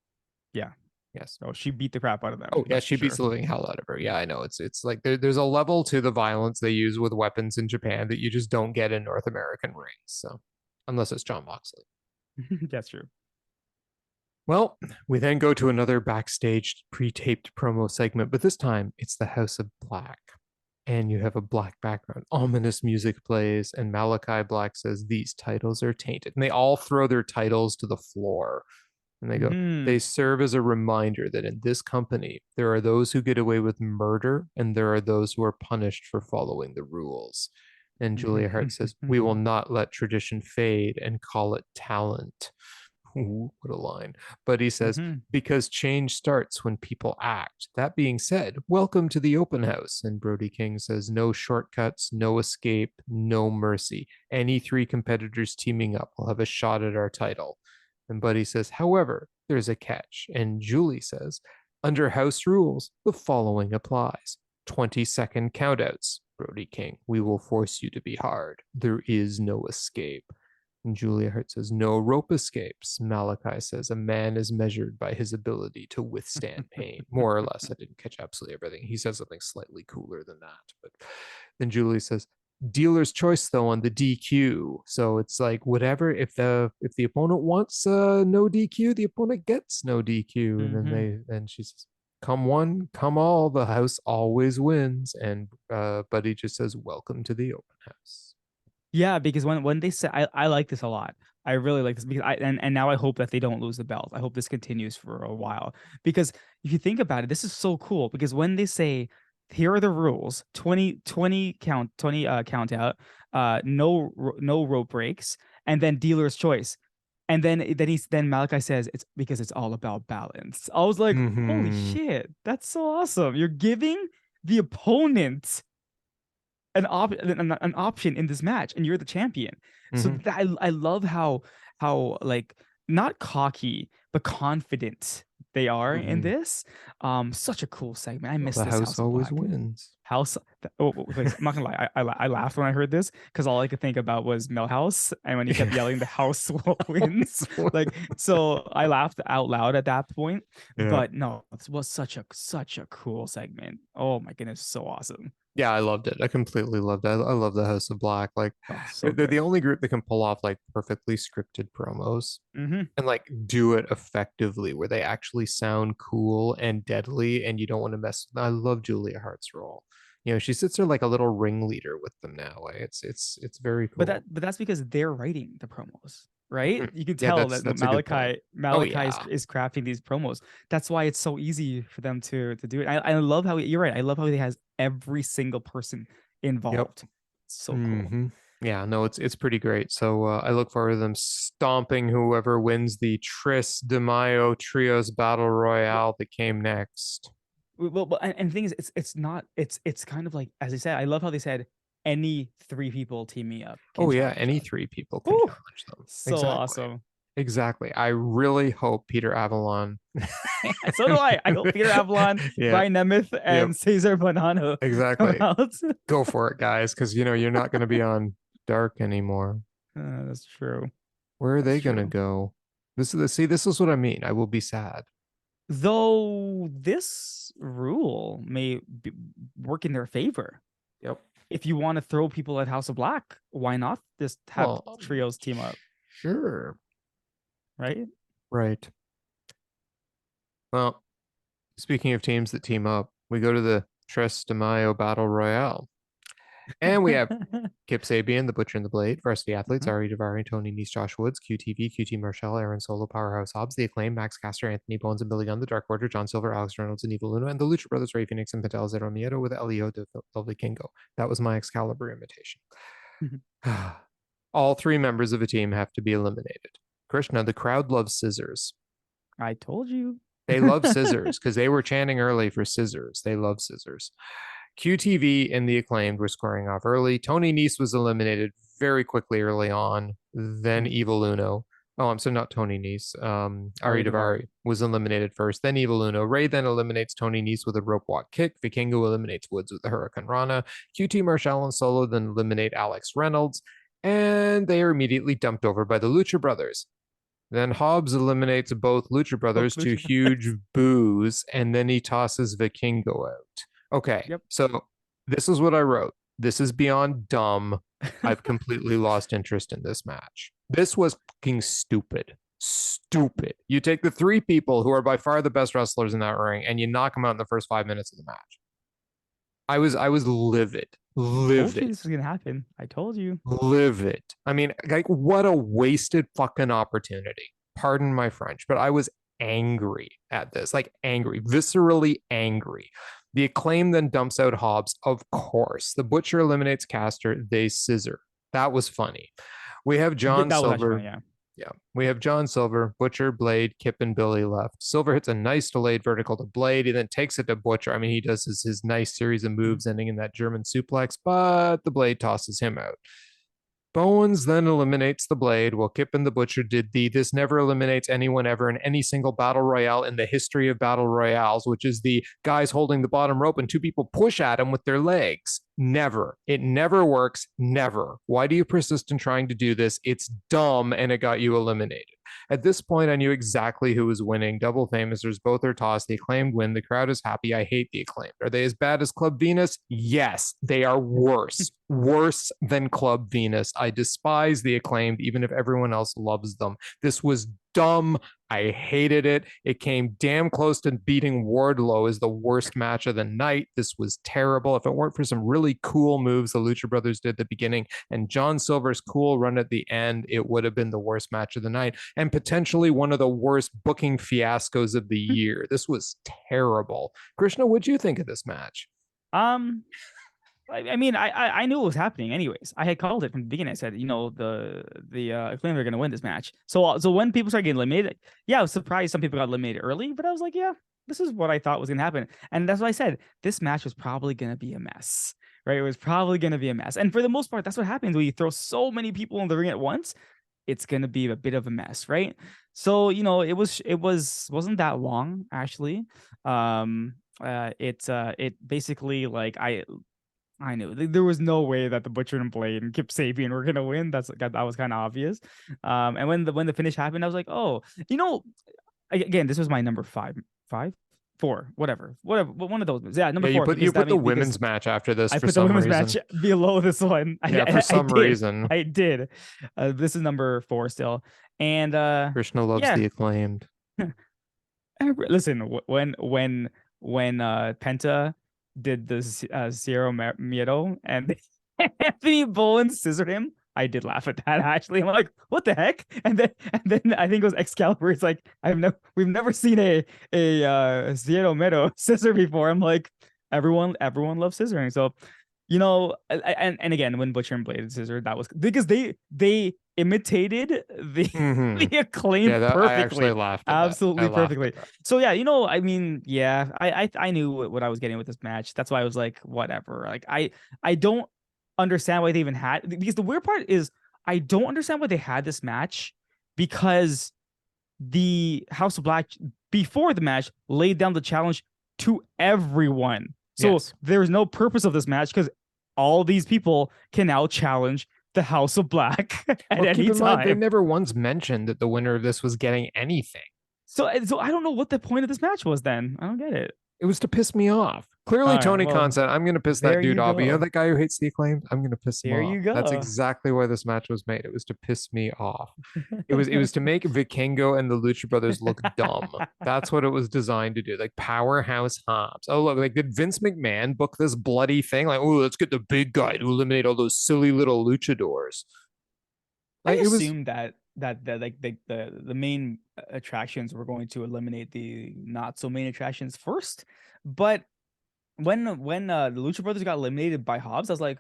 [SPEAKER 1] Yeah.
[SPEAKER 2] Yes.
[SPEAKER 1] Oh, she beat the crap out of them.
[SPEAKER 2] Oh yeah,
[SPEAKER 1] That's for
[SPEAKER 2] she beats
[SPEAKER 1] sure.
[SPEAKER 2] the living hell out of her. Yeah, I know. It's like there's a level to the violence they use with weapons in Japan that you just don't get in North American rings. So unless it's John Moxley.
[SPEAKER 1] That's true.
[SPEAKER 2] Well, we then go to another backstage pre-taped promo segment, but this time it's the House of Black. And you have a black background. Ominous music plays, and Malachi Black says, "These titles are tainted." And they all throw their titles to the floor. And they go,
[SPEAKER 1] Mm-hmm.
[SPEAKER 2] "They serve as a reminder that in this company, there are those who get away with murder, and there are those who are punished for following the rules." And Julia Hart says, "We will not let tradition fade and call it talent." Ooh, what a line. But he says,
[SPEAKER 1] Mm-hmm.
[SPEAKER 2] because change starts when people act. That being said, welcome to the open house. And Brody King says, no shortcuts, no escape, no mercy. Any three competitors teaming up will have a shot at our title. And Buddy says, however, there's a catch. And Julie says, under house rules, the following applies 20-second countouts. Brody King, we will force you to be hard. There is no escape. And Julia Hart says, no rope escapes. Malachi says, a man is measured by his ability to withstand pain. More or less, I didn't catch absolutely everything. He says something slightly cooler than that. But then Julie says, dealer's choice though on the DQ. So it's like whatever. If the opponent wants no DQ, the opponent gets no DQ. And she says, come one, come all. The house always wins. And Buddy just says, welcome to the open house.
[SPEAKER 1] Yeah, because when they say I like this a lot. I really like this because and now I hope that they don't lose the belt. I hope this continues for a while. Because if you think about it, this is so cool because when they say here are the rules, 20 count, 20 count out, no rope breaks, and then dealer's choice. And then Malachi says it's because it's all about balance. I was like, holy
[SPEAKER 2] Mm-hmm.
[SPEAKER 1] shit, that's so awesome. You're giving the opponent an option in this match and you're the champion. So
[SPEAKER 2] Mm-hmm.
[SPEAKER 1] I love how like not cocky but confident they are in
[SPEAKER 2] Mm-hmm.
[SPEAKER 1] this. Such a cool segment. I
[SPEAKER 2] Well,
[SPEAKER 1] miss
[SPEAKER 2] the
[SPEAKER 1] this
[SPEAKER 2] house
[SPEAKER 1] House of
[SPEAKER 2] always
[SPEAKER 1] Black.
[SPEAKER 2] wins.
[SPEAKER 1] Wait, I'm not gonna lie. I laughed when I heard this because all I could think about was Millhouse, and when he kept yelling, "The house wins." Like, so I laughed out loud at that point.
[SPEAKER 2] Yeah.
[SPEAKER 1] But no, it was such a cool segment. Oh my goodness, so awesome.
[SPEAKER 2] Yeah, I loved it. I completely loved it. I love the House of Black. Like
[SPEAKER 1] Oh, so
[SPEAKER 2] they're the
[SPEAKER 1] good.
[SPEAKER 2] only group that can pull off like perfectly scripted promos
[SPEAKER 1] Hmm.
[SPEAKER 2] and like do it effectively where they actually sound cool and deadly and you don't want to mess with them. I love Julia Hart's role. She sits there like a little ringleader with them now. It's very cool.
[SPEAKER 1] But that's because they're writing the promos, right?
[SPEAKER 2] Mhm.
[SPEAKER 1] You can
[SPEAKER 2] Yeah,
[SPEAKER 1] tell
[SPEAKER 2] that's
[SPEAKER 1] that
[SPEAKER 2] that's a good point. Oh
[SPEAKER 1] Malachi
[SPEAKER 2] yeah.
[SPEAKER 1] is crafting these promos. That's why it's so easy for them to do it. I love how you're right. I love how he has every single person
[SPEAKER 2] Yep.
[SPEAKER 1] involved. It's so cool.
[SPEAKER 2] Hmm. Yeah, no, it's pretty great. So I look forward to them stomping whoever wins the Tris de Mayo Trios Battle Royale that came next.
[SPEAKER 1] And the thing is, it's not. It's kind of like as I said. I love how they said any three people teaming up can
[SPEAKER 2] Oh yeah,
[SPEAKER 1] challenge
[SPEAKER 2] any
[SPEAKER 1] them.
[SPEAKER 2] three people can
[SPEAKER 1] Whew,
[SPEAKER 2] challenge them.
[SPEAKER 1] so
[SPEAKER 2] Exactly.
[SPEAKER 1] awesome.
[SPEAKER 2] Exactly. I really hope Peter Avalon.
[SPEAKER 1] So do I. I hope Peter Avalon,
[SPEAKER 2] Yeah.
[SPEAKER 1] Ryan Nemeth,
[SPEAKER 2] Yep.
[SPEAKER 1] and Cesar Bonanno come
[SPEAKER 2] Exactly.
[SPEAKER 1] out.
[SPEAKER 2] Go for it, guys, because you're not going to be on Dark anymore.
[SPEAKER 1] That's true.
[SPEAKER 2] Where are
[SPEAKER 1] That's
[SPEAKER 2] they going to
[SPEAKER 1] true.
[SPEAKER 2] go? This is what I mean. I will be sad.
[SPEAKER 1] Though this rule may work in their favor.
[SPEAKER 2] Yep.
[SPEAKER 1] If you want to throw people at House of Black, why not just have
[SPEAKER 2] Well,
[SPEAKER 1] trios team up,
[SPEAKER 2] sure.
[SPEAKER 1] right?
[SPEAKER 2] Right. Well, speaking of teams that team up, we go to the Tres de Mayo Battle Royale. And we have Kip Sabian, the Butcher and the Blade, Varsity Athletes,
[SPEAKER 1] Mhm.
[SPEAKER 2] Ari Daivari, Tony Nese, Josh Woods, QTV, QT Marshall, Aaron Solo, Powerhouse Hobbs, The Acclaim, Max Caster, Anthony Bones, and Billy Gunn, The Dark Order, John Silver, Alex Reynolds, and Evil Luna, and the Lucha Brothers, Ray Phoenix, and Patel Zero Miedo with Elio del Vikingo. That was my Excalibur imitation. All three members of a team have to be eliminated. Krishna, the crowd loves scissors.
[SPEAKER 1] I told you.
[SPEAKER 2] They love scissors because they were chanting early for scissors. They love scissors. QTV and the Acclaimed were scoring off early. Tony Nese was eliminated very quickly early on. Then Evil Uno. Oh, I'm sorry, not Tony Nese. Ari
[SPEAKER 1] Ari Daivari.
[SPEAKER 2] Daivari was eliminated first. Then Evil Uno. Ray then eliminates Tony Nese with a rope walk kick. Vikingo eliminates Woods with a Hurricane Rana. QT Marshall and Solo then eliminate Alex Reynolds. And they are immediately dumped over by the Lucha Brothers. Then Hobbs eliminates both Lucha
[SPEAKER 1] Both
[SPEAKER 2] Brothers to
[SPEAKER 1] Lucha
[SPEAKER 2] huge
[SPEAKER 1] Brothers.
[SPEAKER 2] boos, and then he tosses Vikingo out. Okay,
[SPEAKER 1] Yep.
[SPEAKER 2] so this is what I wrote. This is beyond dumb. I've completely lost interest in this match. This was fucking stupid. Stupid. You take the three people who are by far the best wrestlers in that ring and you knock them out in the first 5 minutes of the match. I was livid.
[SPEAKER 1] Told you
[SPEAKER 2] Livid.
[SPEAKER 1] this was gonna happen. I told you.
[SPEAKER 2] Livid. I mean, like, what a wasted fucking opportunity. Pardon my French, but I was angry at this, like angry, viscerally angry. The Acclaim then dumps out Hobbs, of course. The Butcher eliminates Caster. They scissor. That was funny. We have
[SPEAKER 1] Yeah,
[SPEAKER 2] John
[SPEAKER 1] that was actually funny.
[SPEAKER 2] Silver.
[SPEAKER 1] Yeah.
[SPEAKER 2] Yeah, we have John Silver, Butcher, Blade, Kip, and Billy left. Silver hits a nice delayed vertical to Blade. He then takes it to Butcher. I mean, he does his nice series of
[SPEAKER 1] Mhm.
[SPEAKER 2] moves ending in that German suplex, but the Blade tosses him out. Bowens then eliminates the Blade, while Kip and the Butcher did the this never eliminates anyone ever in any single battle royale in the history of battle royales, which is the guys holding the bottom rope and two people push at him with their legs. Never. It never works. Never. Why do you persist in trying to do this? It's dumb and it got you eliminated. At this point, I knew exactly who was winning. Double Famousers, both are tossed. The Acclaimed win. The crowd is happy. I hate the Acclaimed. Are they as bad as Club Venus? Yes, they are worse. Worse than Club Venus. I despise the Acclaimed, even if everyone else loves them. This was dumb. I hated it. It came damn close to beating Wardlow as the worst match of the night. This was terrible. If it weren't for some really cool moves the Lucha Brothers did at the beginning and John Silver's cool run at the end, it would have been the worst match of the night and potentially one of the worst booking fiascos of the year. This was terrible. Krishna, what'd you think of this match?
[SPEAKER 1] Um, I mean, I knew what was happening anyways. I had called it from the beginning. I said, the Acclaimed are gonna win this match. So when people started getting eliminated, yeah, I was surprised some people got eliminated early, but I was like, yeah, this is what I thought was gonna happen. And that's what I said. This match was probably gonna be a mess. Right? It was probably gonna be a mess. And for the most part, that's what happens when you throw so many people in the ring at once. It's gonna be a bit of a mess, right? So, it wasn't that long actually. It basically like I knew there was no way that the Butcher and Blade and Kip Sabian were gonna win. That was kind of obvious. And when the finish happened, I was like, oh, again, this was my number five. Five? 4, whatever, one of those. Yeah, number
[SPEAKER 2] Yeah,
[SPEAKER 1] 4
[SPEAKER 2] you
[SPEAKER 1] because
[SPEAKER 2] put the
[SPEAKER 1] because
[SPEAKER 2] women's match after this
[SPEAKER 1] I
[SPEAKER 2] for
[SPEAKER 1] put the
[SPEAKER 2] some
[SPEAKER 1] women's
[SPEAKER 2] reason.
[SPEAKER 1] match below this one.
[SPEAKER 2] Yeah, for
[SPEAKER 1] I
[SPEAKER 2] some
[SPEAKER 1] did.
[SPEAKER 2] reason.
[SPEAKER 1] I did. This is number 4 still. And
[SPEAKER 2] Krishna loves
[SPEAKER 1] yeah.
[SPEAKER 2] the Acclaimed.
[SPEAKER 1] Listen, when Penta did the Zero Miedo and Anthony Bowen scissored him, I did laugh at that actually. I'm like, what the heck? And then I think it was Excalibur. It's like we've never seen a Zero Miedo scissor before. I'm like, everyone loves scissoring. So and again, when Butcher and Blade scissor, that was because they imitated the
[SPEAKER 2] Hmm.
[SPEAKER 1] the Acclaimed
[SPEAKER 2] Yeah, I actually
[SPEAKER 1] perfectly,
[SPEAKER 2] laughed at that. I
[SPEAKER 1] absolutely
[SPEAKER 2] laughed at
[SPEAKER 1] perfectly.
[SPEAKER 2] that.
[SPEAKER 1] So yeah, I mean, yeah, I knew what I was getting with this match. That's why I was like, whatever. Like I don't understand why they even had, because the weird part is I don't understand why they had this match, because the House of Black before the match laid down the challenge to everyone. So
[SPEAKER 2] Yes.
[SPEAKER 1] there's no purpose of this match because all these people can now challenge the House of Black at
[SPEAKER 2] Well, keep
[SPEAKER 1] any
[SPEAKER 2] in mind, they
[SPEAKER 1] time.
[SPEAKER 2] never once mentioned that the winner of this was getting anything.
[SPEAKER 1] So I don't know what the point of this match was then. I don't get it.
[SPEAKER 2] It was to piss me off. Clearly,
[SPEAKER 1] All right,
[SPEAKER 2] Tony Khan
[SPEAKER 1] well,
[SPEAKER 2] said, I'm going to piss that
[SPEAKER 1] there
[SPEAKER 2] dude
[SPEAKER 1] you
[SPEAKER 2] off. You know
[SPEAKER 1] go.
[SPEAKER 2] that guy who hates the Acclaimed? I'm going to piss him
[SPEAKER 1] There
[SPEAKER 2] off.
[SPEAKER 1] you
[SPEAKER 2] That's
[SPEAKER 1] go.
[SPEAKER 2] exactly why this match was made. It was to piss me off. It was to make Vikingo and the Lucha Brothers look dumb. That's what it was designed to do. Like Powerhouse Hobbs. Oh, look, like did Vince McMahon book this bloody thing? Like, oh, let's get the big guy to eliminate all those silly little luchadors.
[SPEAKER 1] I
[SPEAKER 2] Like it was
[SPEAKER 1] assumed that like the main attractions were going to eliminate the not so main attractions first, but when the Lucha Brothers got eliminated by Hobbs, I was like,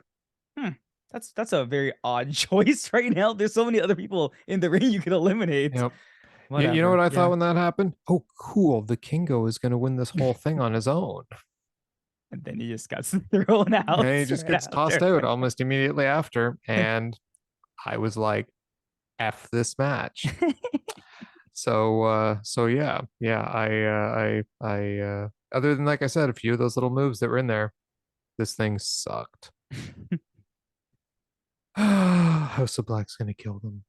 [SPEAKER 1] hmm, that's a very odd choice right now. There's so many other people in the ring you could eliminate.
[SPEAKER 2] Yep. You know what
[SPEAKER 1] Whatever.
[SPEAKER 2] I thought
[SPEAKER 1] Yeah.
[SPEAKER 2] when that happened? Oh, cool. The Kingo is going to win this whole thing on his own.
[SPEAKER 1] And then he just got thrown out
[SPEAKER 2] And he just
[SPEAKER 1] right
[SPEAKER 2] gets tossed
[SPEAKER 1] after.
[SPEAKER 2] out almost immediately after. And I was like, F this match. So yeah. Yeah. Other than, like I said, a few of those little moves that were in there, this thing sucked. House of Black's going to kill them.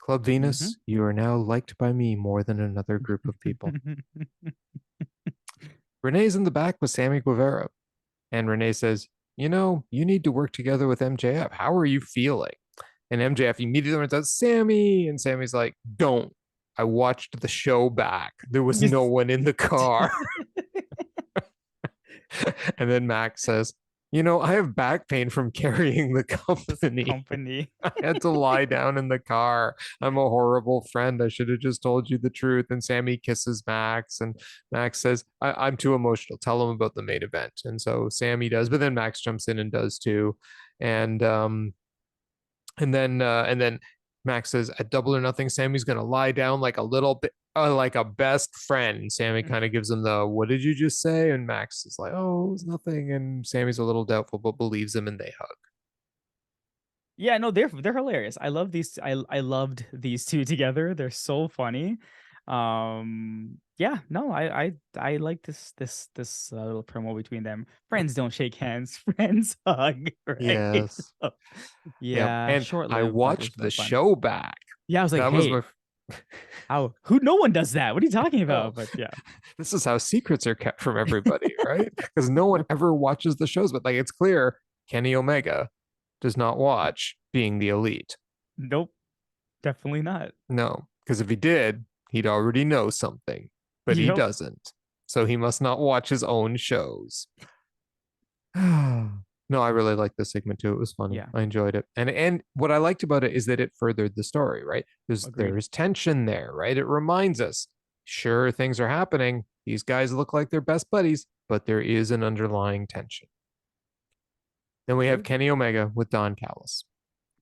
[SPEAKER 2] Club
[SPEAKER 1] Hmm.
[SPEAKER 2] Venus, you are now liked by me more than another group of people. Renee's in the back with Sammy Guevara. And Renee says, you need to work together with MJF. How are you feeling? And MJF immediately runs out, Sammy. And Sammy's like, don't. I watched the show back. There was no one in the car. And then Max says, I have back pain from carrying the company.
[SPEAKER 1] Company.
[SPEAKER 2] I had to lie down in the car. I'm a horrible friend. I should have just told you the truth. And Sammy kisses Max, and Max says, I'm too emotional. Tell him about the main event. And so Sammy does, but then Max jumps in and does too. And then Max says, at Double or Nothing, Sammy's gonna lie down like a little bit, like a best friend. And Sammy kind of gives him the, what did you just say? And Max is like, oh, it was nothing. And Sammy's a little doubtful, but believes him, and they hug.
[SPEAKER 1] Yeah, no, they're hilarious. I love these. I loved these two together. They're so funny. Yeah, no, I like this little promo between them. Friends don't shake hands, friends hug, right?
[SPEAKER 2] Yes.
[SPEAKER 1] So,
[SPEAKER 2] Yep.
[SPEAKER 1] yeah,
[SPEAKER 2] And
[SPEAKER 1] short
[SPEAKER 2] I
[SPEAKER 1] lived, but it was
[SPEAKER 2] watched
[SPEAKER 1] still
[SPEAKER 2] the
[SPEAKER 1] fun.
[SPEAKER 2] show back.
[SPEAKER 1] Yeah, I was like,
[SPEAKER 2] That was
[SPEAKER 1] hey,
[SPEAKER 2] my
[SPEAKER 1] how who no one does that. What are you talking
[SPEAKER 2] oh,
[SPEAKER 1] about? But yeah.
[SPEAKER 2] this is how secrets are kept from everybody, right? Because no one ever watches the shows, but like it's clear Kenny Omega does not watch Being the Elite.
[SPEAKER 1] Nope, definitely not.
[SPEAKER 2] No, because if he did, he'd already know something, but he
[SPEAKER 1] Yep.
[SPEAKER 2] doesn't. So he must not watch his own shows. No, I really liked this segment too. It was funny.
[SPEAKER 1] Yeah,
[SPEAKER 2] I enjoyed it. And what I liked about it is that it furthered the story, right?
[SPEAKER 1] agreed.
[SPEAKER 2] There's tension there, right? It reminds us, sure, things are happening. These guys look like they're best buddies, but there is an underlying tension. Then we have
[SPEAKER 1] Agreed.
[SPEAKER 2] Kenny Omega with Don Callis.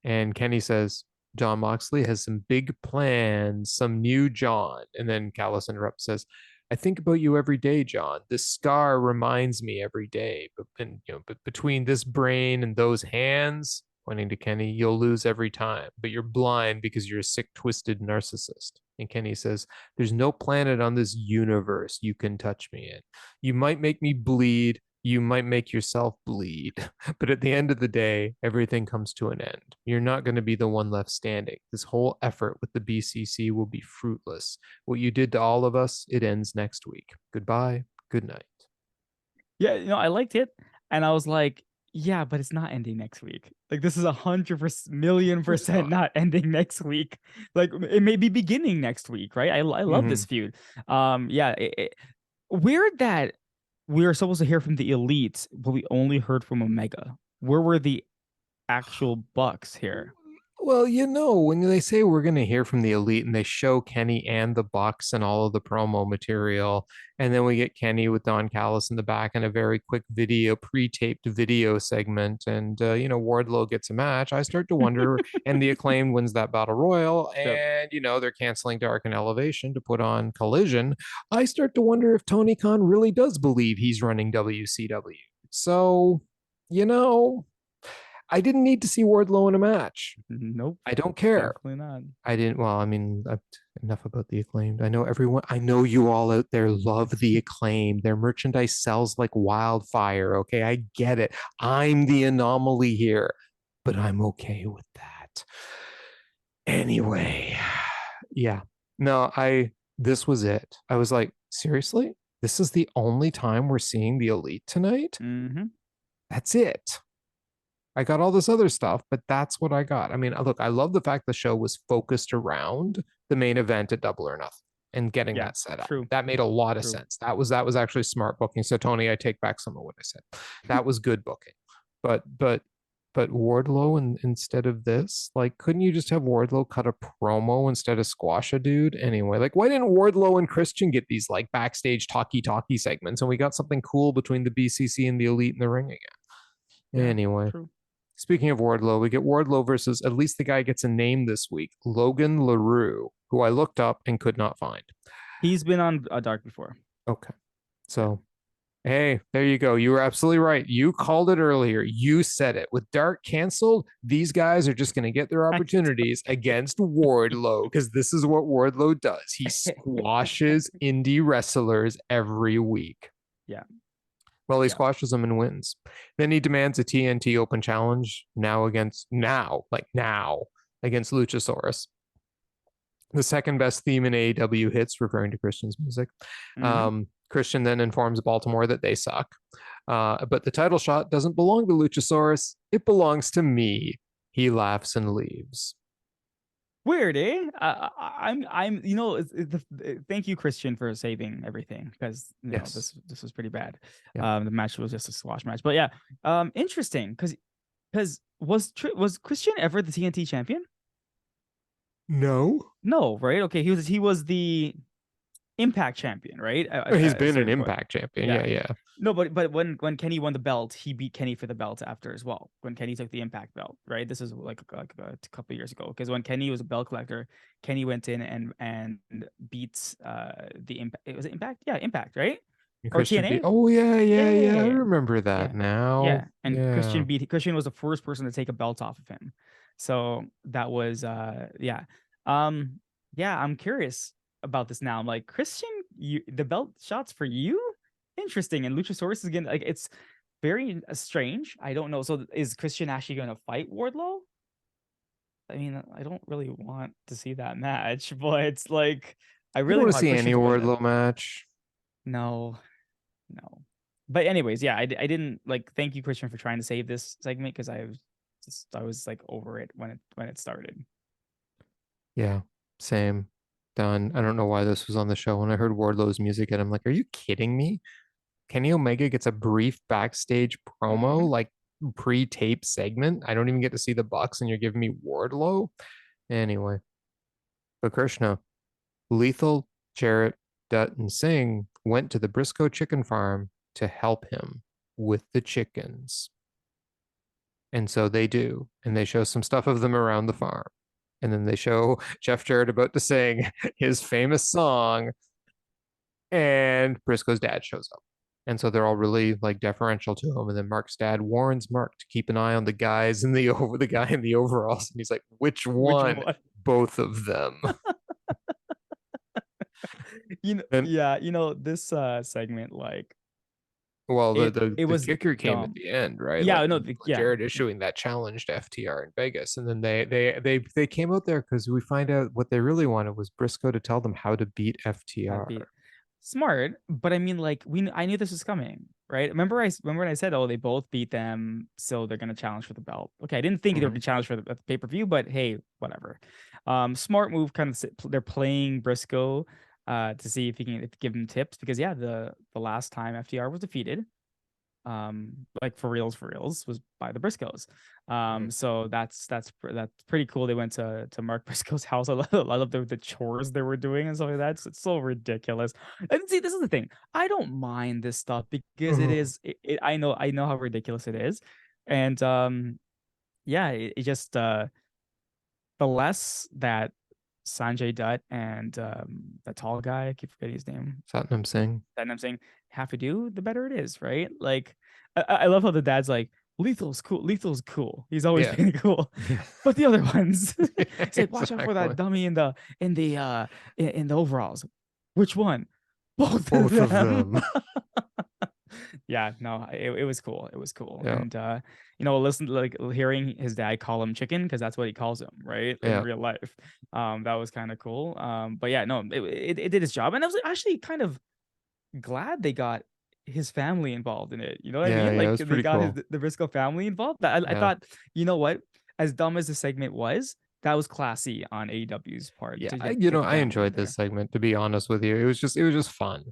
[SPEAKER 2] And Kenny says, John Moxley has some big plans, some new John. And then Callis interrupts, says, I think about you every day, John. This scar reminds me every day. But between this brain and those hands, pointing to Kenny, you'll lose every time. But you're blind because you're a sick, twisted narcissist. And Kenny says, there's no planet on this universe you can touch me in. You might make me bleed. You might make yourself bleed. But at the end of the day, everything comes to an end. You're not going to be the one left standing. This whole effort with the BCC will be fruitless. What you did to all of us, it ends next week. Goodbye. Good night.
[SPEAKER 1] Yeah, I liked it, and I was like, yeah, but it's not ending next week. Like this is 100% million
[SPEAKER 2] Of course
[SPEAKER 1] percent
[SPEAKER 2] not.
[SPEAKER 1] not ending next week. Like it may be beginning next week, right? I love
[SPEAKER 2] Mhm.
[SPEAKER 1] this feud. Yeah, weird that we were supposed to hear from the elites, but we only heard from Omega. Where were the actual Bucks here?
[SPEAKER 2] Well, when they say we're going to hear from the elite and they show Kenny and the Bucks and all of the promo material, and then we get Kenny with Don Callis in the back and a very quick video, pre-taped video segment, and Wardlow gets a match. I start to wonder, and the Acclaimed wins that battle royal,
[SPEAKER 1] Yep.
[SPEAKER 2] and they're canceling Dark and Elevation to put on Collision. I start to wonder if Tony Khan really does believe he's running WCW. So, you know. I didn't need to see Wardlow in a match.
[SPEAKER 1] Nope,
[SPEAKER 2] I don't care.
[SPEAKER 1] definitely not.
[SPEAKER 2] I didn't. Well, I mean, enough about the Acclaimed. I know everyone. I know you all out there love the Acclaimed. Their merchandise sells like wildfire. Okay, I get it. I'm the anomaly here, but I'm okay with that. Anyway, yeah. No, This was it. I was like, seriously, this is the only time we're seeing the Elite tonight.
[SPEAKER 1] Mm-hmm.
[SPEAKER 2] That's it. I got all this other stuff, but that's what I got. I mean, look, I love the fact the show was focused around the main event at Double or Nothing and getting
[SPEAKER 1] Yeah,
[SPEAKER 2] that set up.
[SPEAKER 1] true,
[SPEAKER 2] That made a lot of
[SPEAKER 1] true.
[SPEAKER 2] sense. That was actually smart booking. So Tony, I take back some of what I said. That was good booking. But Wardlow instead of this, like, couldn't you just have Wardlow cut a promo instead of squash a dude? Anyway, like, why didn't Wardlow and Christian get these like backstage talkie segments and we got something cool between the BCC and the Elite in the ring again?
[SPEAKER 1] Yeah,
[SPEAKER 2] Anyway.
[SPEAKER 1] true.
[SPEAKER 2] Speaking of Wardlow, we get Wardlow versus, at least the guy gets a name this week, Logan LaRue, who I looked up and could not find.
[SPEAKER 1] He's been on Dark before.
[SPEAKER 2] Okay.
[SPEAKER 1] Yeah.
[SPEAKER 2] So, hey, there you go. You were absolutely right. You called it earlier. You said it. With Dark canceled, these guys are just going to get their opportunities against Wardlow because this is what Wardlow does. He squashes indie wrestlers every week.
[SPEAKER 1] Yeah.
[SPEAKER 2] Well, he squashes them and wins. Then he demands a TNT Open Challenge against Luchasaurus. The second best theme in AEW hits, referring to Christian's music.
[SPEAKER 1] Mm-hmm.
[SPEAKER 2] Christian then informs Baltimore that they suck. But the title shot doesn't belong to Luchasaurus. It belongs to me. He laughs and leaves.
[SPEAKER 1] Weird, eh? Thank you, Christian, for saving everything because
[SPEAKER 2] Yes.
[SPEAKER 1] this was pretty bad.
[SPEAKER 2] Yeah.
[SPEAKER 1] The match was just a squash match, but yeah, interesting because was Christian ever the TNT champion?
[SPEAKER 2] No.
[SPEAKER 1] No, right? Okay, he was the Impact champion, right?
[SPEAKER 2] He's
[SPEAKER 1] At a
[SPEAKER 2] been an
[SPEAKER 1] certain point.
[SPEAKER 2] Impact champion. Yeah.
[SPEAKER 1] No, but when Kenny won the belt, he beat Kenny for the belt after as well. When Kenny took the Impact belt, right? This is like a couple of years ago. Because when Kenny was a belt collector, Kenny went in and beats the Impact. It was Impact, yeah, Impact, right? Or
[SPEAKER 2] Christian
[SPEAKER 1] TNA?
[SPEAKER 2] Oh yeah. I
[SPEAKER 1] Yeah,
[SPEAKER 2] remember that
[SPEAKER 1] yeah,
[SPEAKER 2] now.
[SPEAKER 1] yeah. And
[SPEAKER 2] Yeah.
[SPEAKER 1] Christian was the first person to take a belt off of him. So that was yeah. Um yeah, I'm curious about this now. I'm like, Christian, the belt shots for you? Interesting. And Luchasaurus is again like it's very strange. I don't know. So is Christian actually gonna fight Wardlow? I mean, I don't really want to see that match, but it's like I
[SPEAKER 2] I don't
[SPEAKER 1] really
[SPEAKER 2] want to
[SPEAKER 1] want
[SPEAKER 2] see
[SPEAKER 1] Christian
[SPEAKER 2] any
[SPEAKER 1] to win it.
[SPEAKER 2] Wardlow match.
[SPEAKER 1] No, no. But anyways, yeah, I didn't like thank you, Christian, for trying to save this segment because I was like over it when it started.
[SPEAKER 2] Yeah, same. Done. I don't know why this was on the show. When I heard Wardlow's music, and I'm like, are you kidding me? Kenny Omega gets a brief backstage promo,
[SPEAKER 1] Mm-hmm.
[SPEAKER 2] like pre-tape segment. I don't even get to see the Bucks, and you're giving me Wardlow. Anyway, but Krishna, Lethal, Jarrett, Dutt, and Singh went to the Briscoe chicken farm to help him with the chickens. And so they do. And they show some stuff of them around the farm. And then they show Jeff Jarrett about to sing his famous song. And Briscoe's dad shows up. And so they're all really like deferential to him. And then Mark's dad warns Mark to keep an eye on the guy in the overalls. And he's like, which
[SPEAKER 1] Which
[SPEAKER 2] one?
[SPEAKER 1] one?
[SPEAKER 2] Both of them. And
[SPEAKER 1] Yeah, this segment like
[SPEAKER 2] well,
[SPEAKER 1] it
[SPEAKER 2] the
[SPEAKER 1] was
[SPEAKER 2] kicker came at
[SPEAKER 1] dumb.
[SPEAKER 2] the end, right? Like
[SPEAKER 1] Yeah, no,
[SPEAKER 2] when
[SPEAKER 1] yeah.
[SPEAKER 2] Jared issuing that challenge to FTR in Vegas, and then they came out there because we find out what they really wanted was Briscoe to tell them how to beat
[SPEAKER 1] How to beat
[SPEAKER 2] FTR.
[SPEAKER 1] smart, but I mean, like I knew this was coming, right? Remember when I said, oh, they both beat them, so they're gonna challenge for the belt. Okay, I didn't think they were
[SPEAKER 2] Mhm.
[SPEAKER 1] gonna challenge for the pay-per-view, but hey, whatever. Smart move, kind of. They're playing Briscoe, to see if he can give him tips because yeah, the last time FTR was defeated, like for reals was by the Briscoes.
[SPEAKER 2] Mhm.
[SPEAKER 1] So that's pretty cool. They went to Mark Briscoe's house. I love the chores they were doing and stuff like that. It's so ridiculous. And see, this is the thing, I don't mind this stuff because
[SPEAKER 2] Mhm.
[SPEAKER 1] I know how ridiculous it is. And yeah, it just the less that Sanjay Dutt and the tall guy, I keep forgetting his name,
[SPEAKER 2] Satnam Singh.
[SPEAKER 1] that I'm saying, have to do, the better it is, right? Like, I love how the dad's like, Lethal's cool. Lethal's cool. He's always
[SPEAKER 2] Yeah.
[SPEAKER 1] been cool.
[SPEAKER 2] Yeah.
[SPEAKER 1] But the other ones, he's like, watch out for
[SPEAKER 2] Exactly.
[SPEAKER 1] that dummy in the overalls. Which one? Both of
[SPEAKER 2] Both of
[SPEAKER 1] them.
[SPEAKER 2] them.
[SPEAKER 1] Yeah, no, it was cool. It was cool.
[SPEAKER 2] Yeah.
[SPEAKER 1] And listen, like hearing his dad call him chicken, because that's what he calls him, right? In
[SPEAKER 2] Yeah.
[SPEAKER 1] real life. That was kind of cool. But yeah, no, it did its job. And I was actually kind of glad they got his family involved in it. You know what I
[SPEAKER 2] Yeah.
[SPEAKER 1] mean?
[SPEAKER 2] Yeah. It
[SPEAKER 1] Like
[SPEAKER 2] was
[SPEAKER 1] they
[SPEAKER 2] pretty
[SPEAKER 1] got
[SPEAKER 2] cool.
[SPEAKER 1] the Briscoe family involved. I
[SPEAKER 2] Yeah.
[SPEAKER 1] thought, you know what? As dumb as the segment was, that was classy on AEW's part
[SPEAKER 2] Yeah.
[SPEAKER 1] to
[SPEAKER 2] I
[SPEAKER 1] get the
[SPEAKER 2] I
[SPEAKER 1] family in
[SPEAKER 2] enjoyed this
[SPEAKER 1] there.
[SPEAKER 2] segment, to be honest with you. It was just fun.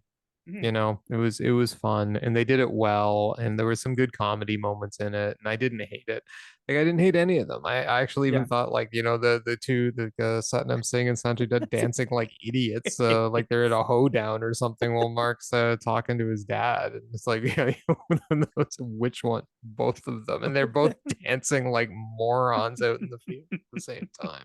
[SPEAKER 1] Mhm.
[SPEAKER 2] It was fun, and they did it well, and there were some good comedy moments in it, and I didn't hate it. Like, I didn't hate any of them. I actually even
[SPEAKER 1] Yeah.
[SPEAKER 2] thought, like, the two, Satnam Singh and Sanjay Dutt
[SPEAKER 1] That's
[SPEAKER 2] dancing like idiots, like they're at
[SPEAKER 1] hilarious.
[SPEAKER 2] a hoedown or something, while Mark's talking to his dad, and it's like, yeah, one knows which one, both of them, and they're
[SPEAKER 1] Both
[SPEAKER 2] both
[SPEAKER 1] of them.
[SPEAKER 2] dancing like morons out in the field at the same time.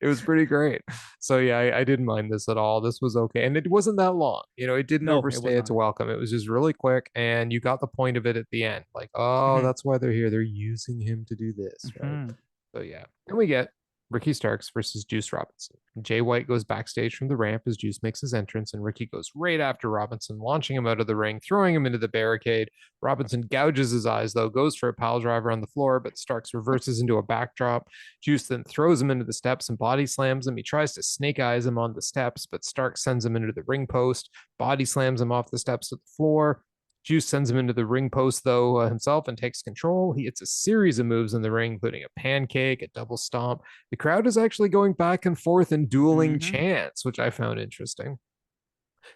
[SPEAKER 2] It was pretty great. So yeah, I didn't mind this at all. This was okay, and it wasn't that long. It didn't
[SPEAKER 1] No, it was
[SPEAKER 2] overstay its
[SPEAKER 1] not.
[SPEAKER 2] welcome. It was just really quick, and you got the point of it at the end. Like, oh,
[SPEAKER 1] Mhm.
[SPEAKER 2] that's why they're here. They're using him to do this, right?
[SPEAKER 1] Mhm.
[SPEAKER 2] So yeah, and we get Ricky Starks versus Juice Robinson. Jay White goes backstage from the ramp as Juice makes his entrance, and Ricky goes right after Robinson, launching him out of the ring, throwing him into the barricade. Robinson gouges his eyes, though, goes for a pile driver on the floor, but Starks reverses into a backdrop. Juice then throws him into the steps and body slams him. He tries to snake eyes him on the steps, but Starks sends him into the ring post, body slams him off the steps to the floor. Juice sends him into the ring post, though, himself, and takes control. He hits a series of moves in the ring, including a pancake, a double stomp. The crowd is actually going back and forth in dueling
[SPEAKER 1] Mhm.
[SPEAKER 2] chants, which I found interesting.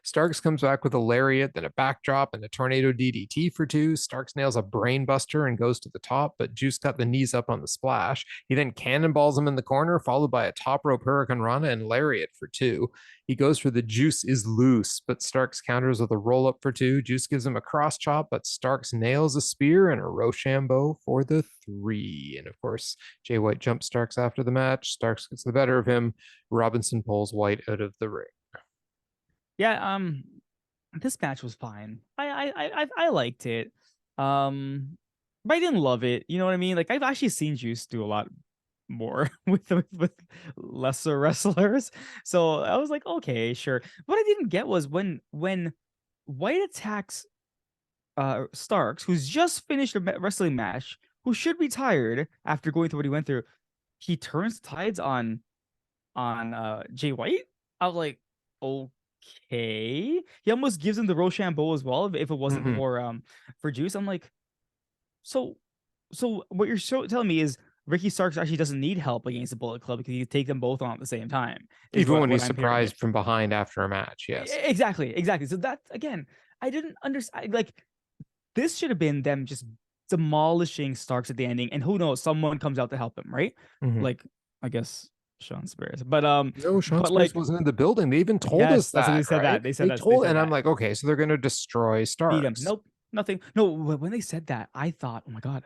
[SPEAKER 2] Starks comes back with a lariat, then a backdrop, and a tornado DDT for two. Starks nails a brainbuster and goes to the top, but Juice got the knees up on the splash. He then cannonballs him in the corner, followed by a top rope hurricane rana and lariat for two. He goes for the Juice is loose, but Starks counters with a roll up for two. Juice gives him a cross chop, but Starks nails a spear and a Rochambeau for the three. And of course, Jay White jumps Starks after the match. Starks gets the better of him. Robinson pulls White out of the ring.
[SPEAKER 1] Yeah, this match was fine. I liked it. But I didn't love it. You know what I mean? Like I've actually seen Juice do a lot more with lesser wrestlers. So I was like, okay, sure. What I didn't get was when White attacks Starks, who's just finished a wrestling match, who should be tired after going through what he went through, he turns tides on Jay White. I was like, okay. He almost gives him the Rochambeau as well if it wasn't
[SPEAKER 2] Mm-hmm.
[SPEAKER 1] for Juice. I'm like, so what you're telling me is Ricky Starks actually doesn't need help against the Bullet Club because he can take them both on at the same time, is
[SPEAKER 2] Even when
[SPEAKER 1] what
[SPEAKER 2] he's
[SPEAKER 1] I'm hearing it.
[SPEAKER 2] surprised from behind after a match, yes.
[SPEAKER 1] Exactly. So that again, I didn't understand. Like this should have been them just demolishing Starks at the ending, and who knows, someone comes out to help him, right?
[SPEAKER 2] Mm-hmm.
[SPEAKER 1] Like I guess Sean Spears,
[SPEAKER 2] No, Sean
[SPEAKER 1] but
[SPEAKER 2] Spears
[SPEAKER 1] like
[SPEAKER 2] wasn't in the building. They even told us
[SPEAKER 1] yes, that's what they
[SPEAKER 2] that,
[SPEAKER 1] said.
[SPEAKER 2] right?
[SPEAKER 1] That they said
[SPEAKER 2] They
[SPEAKER 1] that they
[SPEAKER 2] told,
[SPEAKER 1] said
[SPEAKER 2] and I'm
[SPEAKER 1] that
[SPEAKER 2] like, okay, so they're going to destroy
[SPEAKER 1] beat him.
[SPEAKER 2] Starks.
[SPEAKER 1] Nope, nothing. No, when they said that, I thought, oh my god,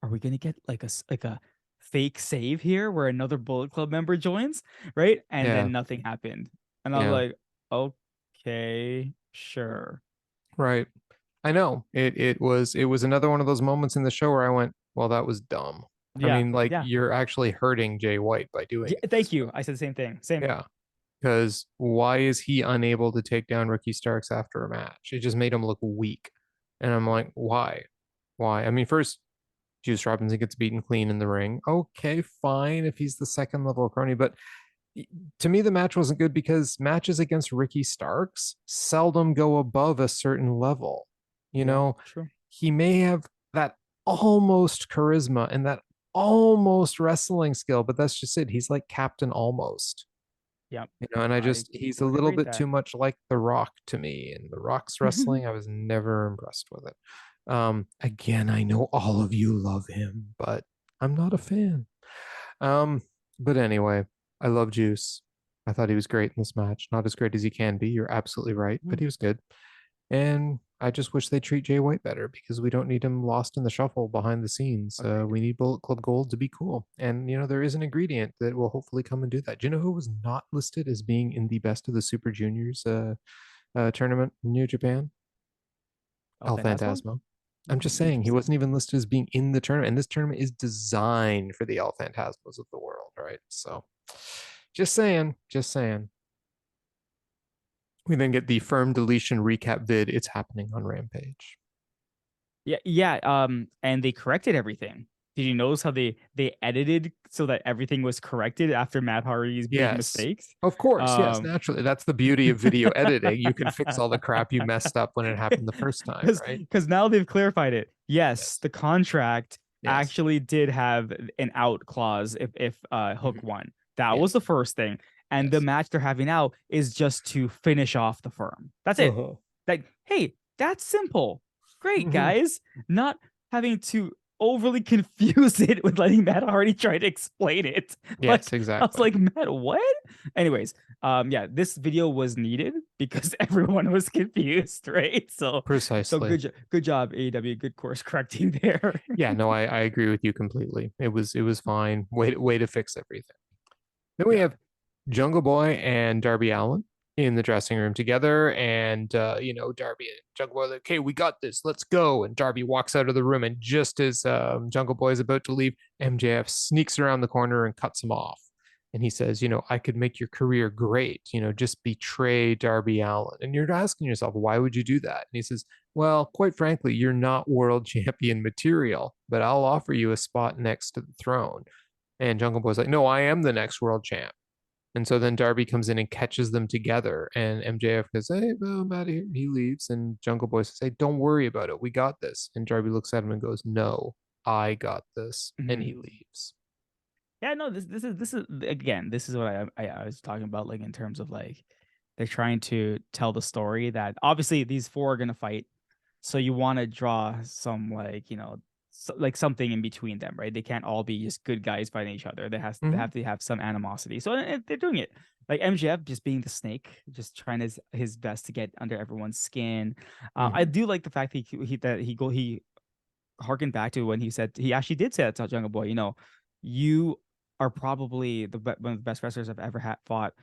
[SPEAKER 1] are we gonna get like a fake save here where another Bullet Club member joins, right? And
[SPEAKER 2] Yeah,
[SPEAKER 1] then nothing happened, and I was
[SPEAKER 2] yeah,
[SPEAKER 1] like, okay, sure.
[SPEAKER 2] right. I know. It was another one of those moments in the show where I went, well, that was dumb. I
[SPEAKER 1] Yeah,
[SPEAKER 2] mean, like
[SPEAKER 1] yeah,
[SPEAKER 2] you're actually hurting Jay White by doing
[SPEAKER 1] yeah.
[SPEAKER 2] it
[SPEAKER 1] Thank
[SPEAKER 2] this
[SPEAKER 1] you.
[SPEAKER 2] way.
[SPEAKER 1] I said the same thing. Same.
[SPEAKER 2] Yeah. Because why is he unable to take down Ricky Starks after a match? It just made him look weak. And I'm like, why? Why? I mean, first, Juice Robinson gets beaten clean in the ring. Okay, fine if he's the second level crony, but to me, the match wasn't good because matches against Ricky Starks seldom go above a certain level. You
[SPEAKER 1] Yeah,
[SPEAKER 2] know,
[SPEAKER 1] true.
[SPEAKER 2] he may have that almost charisma and that almost wrestling skill, but that's just it. He's like Captain Almost.
[SPEAKER 1] Yep.
[SPEAKER 2] And
[SPEAKER 1] I
[SPEAKER 2] he's a
[SPEAKER 1] would
[SPEAKER 2] little
[SPEAKER 1] agree with
[SPEAKER 2] bit
[SPEAKER 1] that.
[SPEAKER 2] too much like The Rock to me. And The Rock's wrestling, I was never impressed with it. Again, I know all of you love him, but I'm not a fan. Um, but anyway, I love Juice. I thought he was great in this match. Not as great as he can be. You're absolutely right, but he was good. And I just wish they treat Jay White better because we don't need him lost in the shuffle behind the scenes.
[SPEAKER 1] Agreed.
[SPEAKER 2] We need Bullet Club Gold to be cool. And, there is an ingredient that will hopefully come and do that. Do you know who was not listed as being in the best of the Super Juniors tournament in New Japan?
[SPEAKER 1] El
[SPEAKER 2] El
[SPEAKER 1] Fantasma?
[SPEAKER 2] Phantasmo. I'm just saying he
[SPEAKER 1] Interesting.
[SPEAKER 2] wasn't even listed as being in the tournament, and this tournament is designed for the El Phantasmos of the world, right? So, just saying, just saying. We then get the firm deletion recap vid. It's happening on Rampage.
[SPEAKER 1] Yeah, yeah. And they corrected everything. Did you notice how they edited so that everything was corrected after Matt Hardy's big
[SPEAKER 2] Yes,
[SPEAKER 1] mistakes?
[SPEAKER 2] of course. Yes,
[SPEAKER 1] Um,
[SPEAKER 2] naturally. That's the beauty of video editing. You can fix all the crap you messed up when it happened the first time, right?
[SPEAKER 1] because now they've clarified it. Yes,
[SPEAKER 2] Yes.
[SPEAKER 1] the contract
[SPEAKER 2] Yes.
[SPEAKER 1] actually did have an out clause if Hook
[SPEAKER 2] Mhm.
[SPEAKER 1] won. That was the
[SPEAKER 2] Yes.
[SPEAKER 1] first thing. And the
[SPEAKER 2] Yes.
[SPEAKER 1] match they're having now is just to finish off the firm. That's it.
[SPEAKER 2] Uh-huh.
[SPEAKER 1] Like, hey, that's simple. Great,
[SPEAKER 2] Mhm.
[SPEAKER 1] guys. Not having to overly confuse it with letting Matt Hardy try to explain it.
[SPEAKER 2] Yes,
[SPEAKER 1] Like, I was
[SPEAKER 2] exactly.
[SPEAKER 1] like, Matt, what? Anyways, yeah, this video was needed because everyone was confused, right? So
[SPEAKER 2] Precisely.
[SPEAKER 1] good job, AEW. Good course correcting there.
[SPEAKER 2] Yeah, no, I agree with you completely. It was fine. Way to fix everything. Then we
[SPEAKER 1] Yeah.
[SPEAKER 2] have Jungle Boy and Darby Allin in the dressing room together, and Darby and Jungle Boy are like, "Okay, we got this. Let's go." And Darby walks out of the room, and just as Jungle Boy is about to leave, MJF sneaks around the corner and cuts him off. And he says, "I could make your career great. Just betray Darby Allin." And you're asking yourself, why would you do that? And he says, "Well, quite frankly, you're not world champion material, but I'll offer you a spot next to the throne." And Jungle Boy's like, "No, I am the next world champ." And so then Darby comes in and catches them together. And MJF goes, "Hey, well, I'm out of here." He leaves. And Jungle Boy says, "Hey, don't worry about it. We got this." And Darby looks at him and goes, "No, I got this." And
[SPEAKER 1] Mhm.
[SPEAKER 2] he leaves.
[SPEAKER 1] Yeah, no, this is again, this is what I was talking about, like in terms of like they're trying to tell the story that obviously these four are gonna fight, so you want to draw some like like something in between them, right? They can't all be just good guys fighting each other. They
[SPEAKER 2] Mm-hmm.
[SPEAKER 1] have to have some animosity. So they're doing it. Like MJF just being the snake, just trying his best to get under everyone's skin. I
[SPEAKER 2] Mm-hmm.
[SPEAKER 1] do like the fact that he harkened back to when he actually did say that to Jungle Boy. You are probably one of the best wrestlers I've ever fought.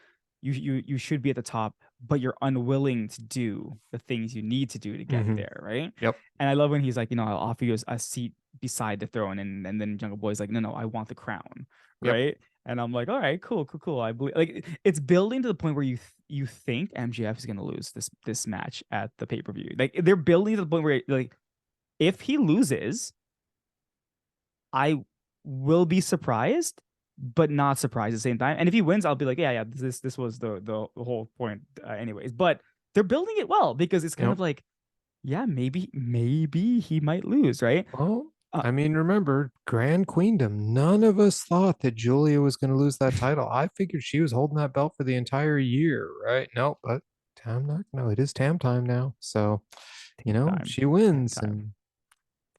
[SPEAKER 1] You should be at the top, but you're unwilling to do the things you need to do to get
[SPEAKER 2] Mm-hmm.
[SPEAKER 1] there, right?
[SPEAKER 2] Yep.
[SPEAKER 1] And I love when he's like, I'll offer you a seat beside the throne, and then Jungle Boy's like, no, I want the crown,
[SPEAKER 2] Yep.
[SPEAKER 1] right? And I'm like, all right, cool. I believe like it's building to the point where you think MJF is gonna lose this match at the pay per view. Like they're building to the point where like if he loses, I will be surprised, but not surprised at the same time. And if he wins, I'll be like, yeah, this was the whole point, anyways. But they're building it well because it's kind
[SPEAKER 2] Yep.
[SPEAKER 1] of like, yeah, maybe he might lose, right?
[SPEAKER 2] Well,
[SPEAKER 1] Uh,
[SPEAKER 2] I mean, remember, Grand Queendom. None of us thought that Julia was going to lose that title. I figured she was holding that belt for the entire year, right? Nope, but Tam not. No, it is Tam time now. So,
[SPEAKER 1] Team time,
[SPEAKER 2] she
[SPEAKER 1] Tam
[SPEAKER 2] wins,
[SPEAKER 1] time.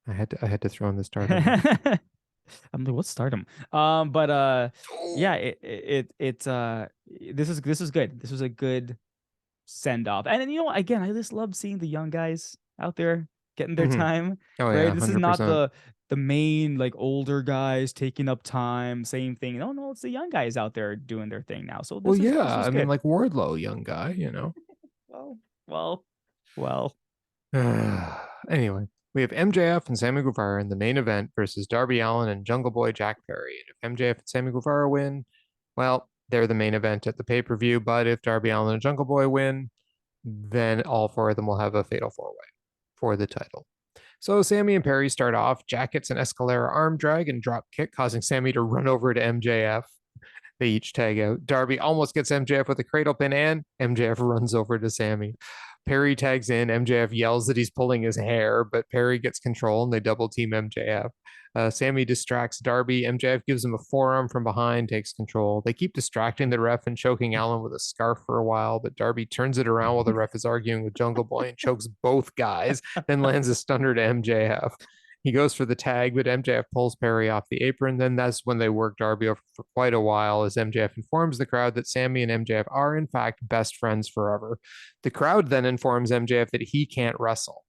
[SPEAKER 2] and I had to throw in the stardom one.
[SPEAKER 1] I'm like, what's stardom? But yeah, this is good. This was a good send off. And then, again, I just love seeing the young guys out there getting their
[SPEAKER 2] Hmm.
[SPEAKER 1] time,
[SPEAKER 2] Oh
[SPEAKER 1] right?
[SPEAKER 2] yeah,
[SPEAKER 1] This is not
[SPEAKER 2] 100%.
[SPEAKER 1] the main like older guys taking up time, same thing. No, it's the young guys out there doing their thing now. So
[SPEAKER 2] Well,
[SPEAKER 1] this
[SPEAKER 2] yeah.
[SPEAKER 1] was
[SPEAKER 2] I mean,
[SPEAKER 1] good.
[SPEAKER 2] like Wardlow, young guy.
[SPEAKER 1] Well, well, well.
[SPEAKER 2] Anyway, we have MJF and Sammy Guevara in the main event versus Darby Allin and Jungle Boy Jack Perry. And if MJF and Sammy Guevara win, well, they're the main event at the pay-per-view. But if Darby Allin and Jungle Boy win, then all four of them will have a fatal four-way for the title. So Sammy and Perry start off, jackets and Escalera arm drag and drop kick, causing Sammy to run over to MJF. They each tag out. Darby almost gets MJF with a cradle pin, and MJF runs over to Sammy. Perry tags in. MJF yells that he's pulling his hair, but Perry gets control and they double team MJF. Sammy distracts Darby. MJF gives him a forearm from behind, takes control. They keep distracting the ref and choking Allin with a scarf for a while, but Darby turns it around while the ref is arguing with Jungle Boy and chokes both guys, then lands a stunner to MJF. He goes for the tag, but MJF pulls Perry off the apron. Then that's when they work Darby over for quite a while as MJF informs the crowd that Sammy and MJF are, in fact, best friends forever. The crowd then informs MJF that he can't wrestle.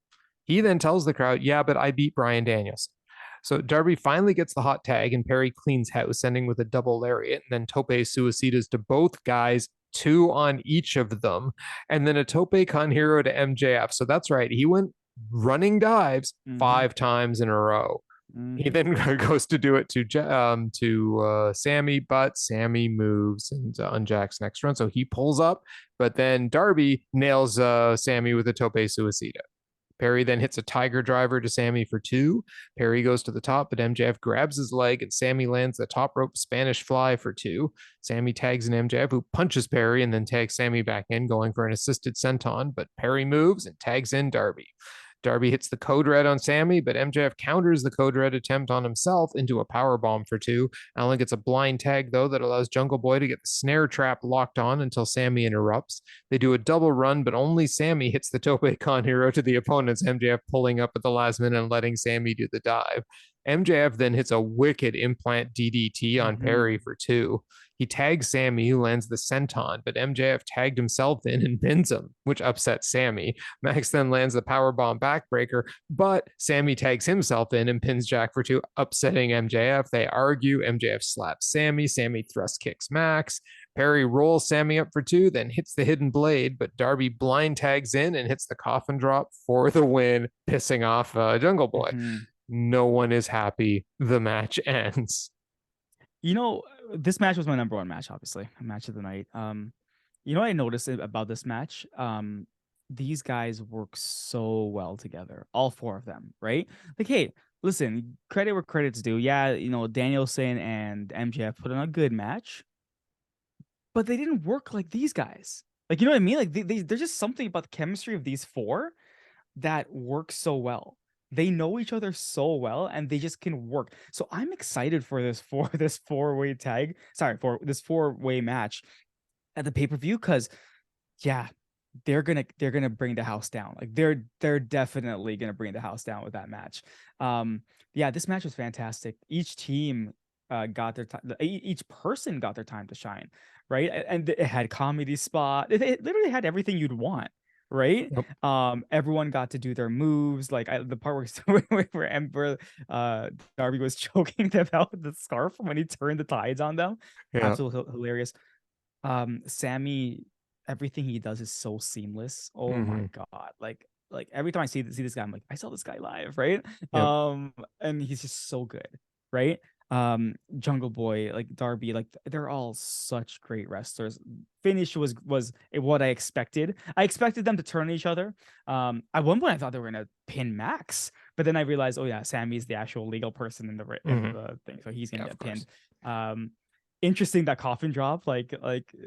[SPEAKER 2] He then tells the crowd, yeah, but I beat Bryan Danielson. So Darby finally gets the hot tag, and Perry cleans house, ending with a double lariat, and then tope suicidas to both guys, 2 on each of them, and then a tope con hero to MJF. So that's right. He went running dives 5 times in a row. He then goes to do it to Sammy, but Sammy moves and on Jack's next run. So he pulls up, but then Darby nails Sammy with a tope suicida. Perry then hits a tiger driver to Sammy for 2. Perry goes to the top, but MJF grabs his leg and Sammy lands the top rope Spanish fly for 2. Sammy tags in MJF, who punches Perry and then tags Sammy back in, going for an assisted senton, but Perry moves and tags in Darby. Darby hits the code red on Sammy, but MJF counters the code red attempt on himself into a power bomb for 2. Allin gets a blind tag, though, that allows Jungle Boy to get the snare trap locked on until Sammy interrupts. They do a double run, but only Sammy hits the tope con hero to the opponents, MJF pulling up at the last minute and letting Sammy do the dive. MJF then hits a wicked implant DDT on Perry for 2. He tags Sammy, who lands the senton, but MJF tagged himself in and pins him, which upsets Sammy. Max then lands the powerbomb backbreaker, but Sammy tags himself in and pins Jack for 2, upsetting MJF. They argue. MJF slaps Sammy. Sammy thrust kicks Max. Perry rolls Sammy up for 2, then hits the hidden blade, but Darby blind tags in and hits the coffin drop for the win, pissing off Jungle Boy. No one is happy. The match ends.
[SPEAKER 1] You know, this match was my number 1 match, obviously, match of the night. You know what I noticed about this match? These guys work so well together, all 4 of them, right? Like, hey, listen, credit where credit's due. Yeah, you know, Danielson and MJF put on a good match, but they didn't work like these guys. Like, you know what I mean? Like, there's just something about the chemistry of these 4 that works so well. They know each other so well, and they just can work. So I'm excited for this four-way tag. Sorry, for this 4-way match at the pay-per-view, because yeah, they're gonna bring the house down. Like they're definitely gonna bring the house down with that match. Yeah, this match was fantastic. Each team got their time. Each person got their time to shine, right? And it had comedy spot. It literally had everything you'd want. Right.
[SPEAKER 2] Yep.
[SPEAKER 1] Everyone got to do their moves. Like the part where Darby was choking them out with the scarf when he turned the tides on them.
[SPEAKER 2] Yeah.
[SPEAKER 1] Absolutely hilarious. Sammy, everything he does is so seamless. Oh my god. Like every time I see this guy, I'm like, I saw this guy live, right?
[SPEAKER 2] Yep.
[SPEAKER 1] And he's just so good, right? Jungle Boy, like Darby, like they're all such great wrestlers. Finish was what I expected. I expected them to turn on each other. At one point I thought they were gonna pin Max, but then I realized, oh yeah, Sammy's the actual legal person in the thing, so he's gonna get pinned. Interesting, that coffin drop, like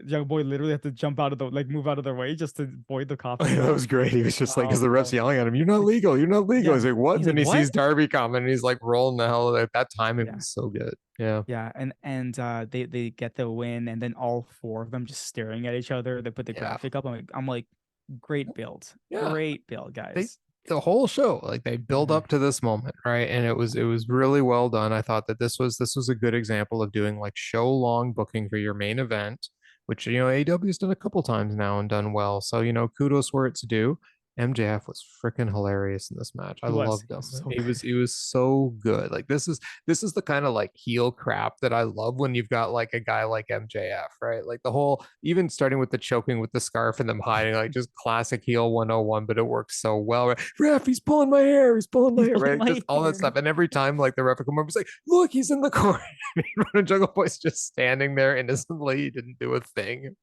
[SPEAKER 1] Jungle Boy literally had to jump out of the move out of their way just to avoid the coffin drop.
[SPEAKER 2] That was great. He was just like, because the ref's yelling at him, "You're not legal. You're not legal."
[SPEAKER 1] Yeah.
[SPEAKER 2] He's like, "What?"
[SPEAKER 1] He's
[SPEAKER 2] And
[SPEAKER 1] like,
[SPEAKER 2] he
[SPEAKER 1] what?
[SPEAKER 2] sees Darby coming, and he's like rolling the hell. At that time, it
[SPEAKER 1] Yeah.
[SPEAKER 2] was so good. Yeah.
[SPEAKER 1] Yeah, and they get the win, and then all 4 of them just staring at each other. They put the graphic up. I'm like, great build.
[SPEAKER 2] Yeah.
[SPEAKER 1] Great build, guys.
[SPEAKER 2] The whole show, like they build up to this moment, right? And it was really well done. I thought that this was a good example of doing like show long booking for your main event, which AEW's done a couple times now and done well. So kudos where it's due. MJF was freaking hilarious in this match. I loved him. He was so good. Like this is the kind of like heel crap that I love when you've got like a guy like MJF, right? Like the whole, even starting with the choking with the scarf and them hiding, like just classic heel 101, but it works so well. Right? Ref, he's pulling my hair, right? Just all that stuff. And every time like the ref would come over, he's like, look, he's in the corner. And Jungle Boy's just standing there innocently. He didn't do a thing.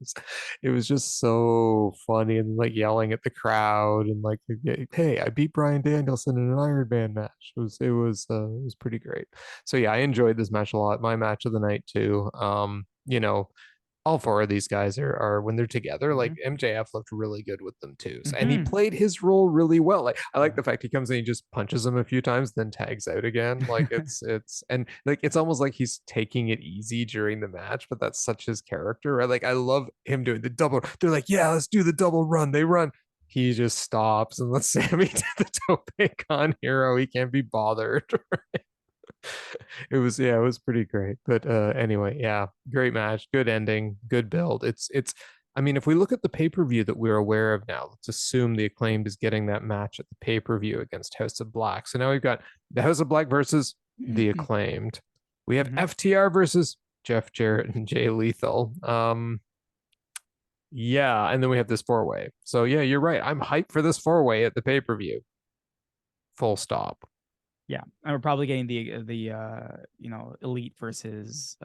[SPEAKER 2] It was just so funny, and like yelling at the crowd and like, hey, I beat Bryan Danielson in an Iron Man match. It was pretty great. So yeah, I enjoyed this match a lot. My match of the night too. you know, all four of these guys are when they're together, like
[SPEAKER 1] Mm-hmm.
[SPEAKER 2] MJF looked really good with them too. So, and he
[SPEAKER 1] Mm-hmm.
[SPEAKER 2] played his role really well. Like I like
[SPEAKER 1] Yeah.
[SPEAKER 2] the fact he comes in, he just punches him a few times, then tags out again. Like it's and like it's almost like he's taking it easy during the match, but that's such his character, right? Like I love him doing the double. They're like, yeah, let's do the double run. They run. He just stops and lets Sammy do the tope con hero. He can't be bothered. It was, yeah, it was pretty great. But anyway, yeah, great match, good ending, good build. It's I mean, if we look at the pay-per-view that we're aware of now, let's assume the Acclaimed is getting that match at the pay-per-view against House of Black. So now we've got the House of Black versus the Acclaimed. We have
[SPEAKER 1] Mm-hmm.
[SPEAKER 2] FTR versus Jeff Jarrett and Jay Lethal. Yeah, and then we have this four-way. So yeah, you're right. I'm hyped for this four-way at the pay-per-view. Full stop.
[SPEAKER 1] Yeah, and we're probably getting the Elite versus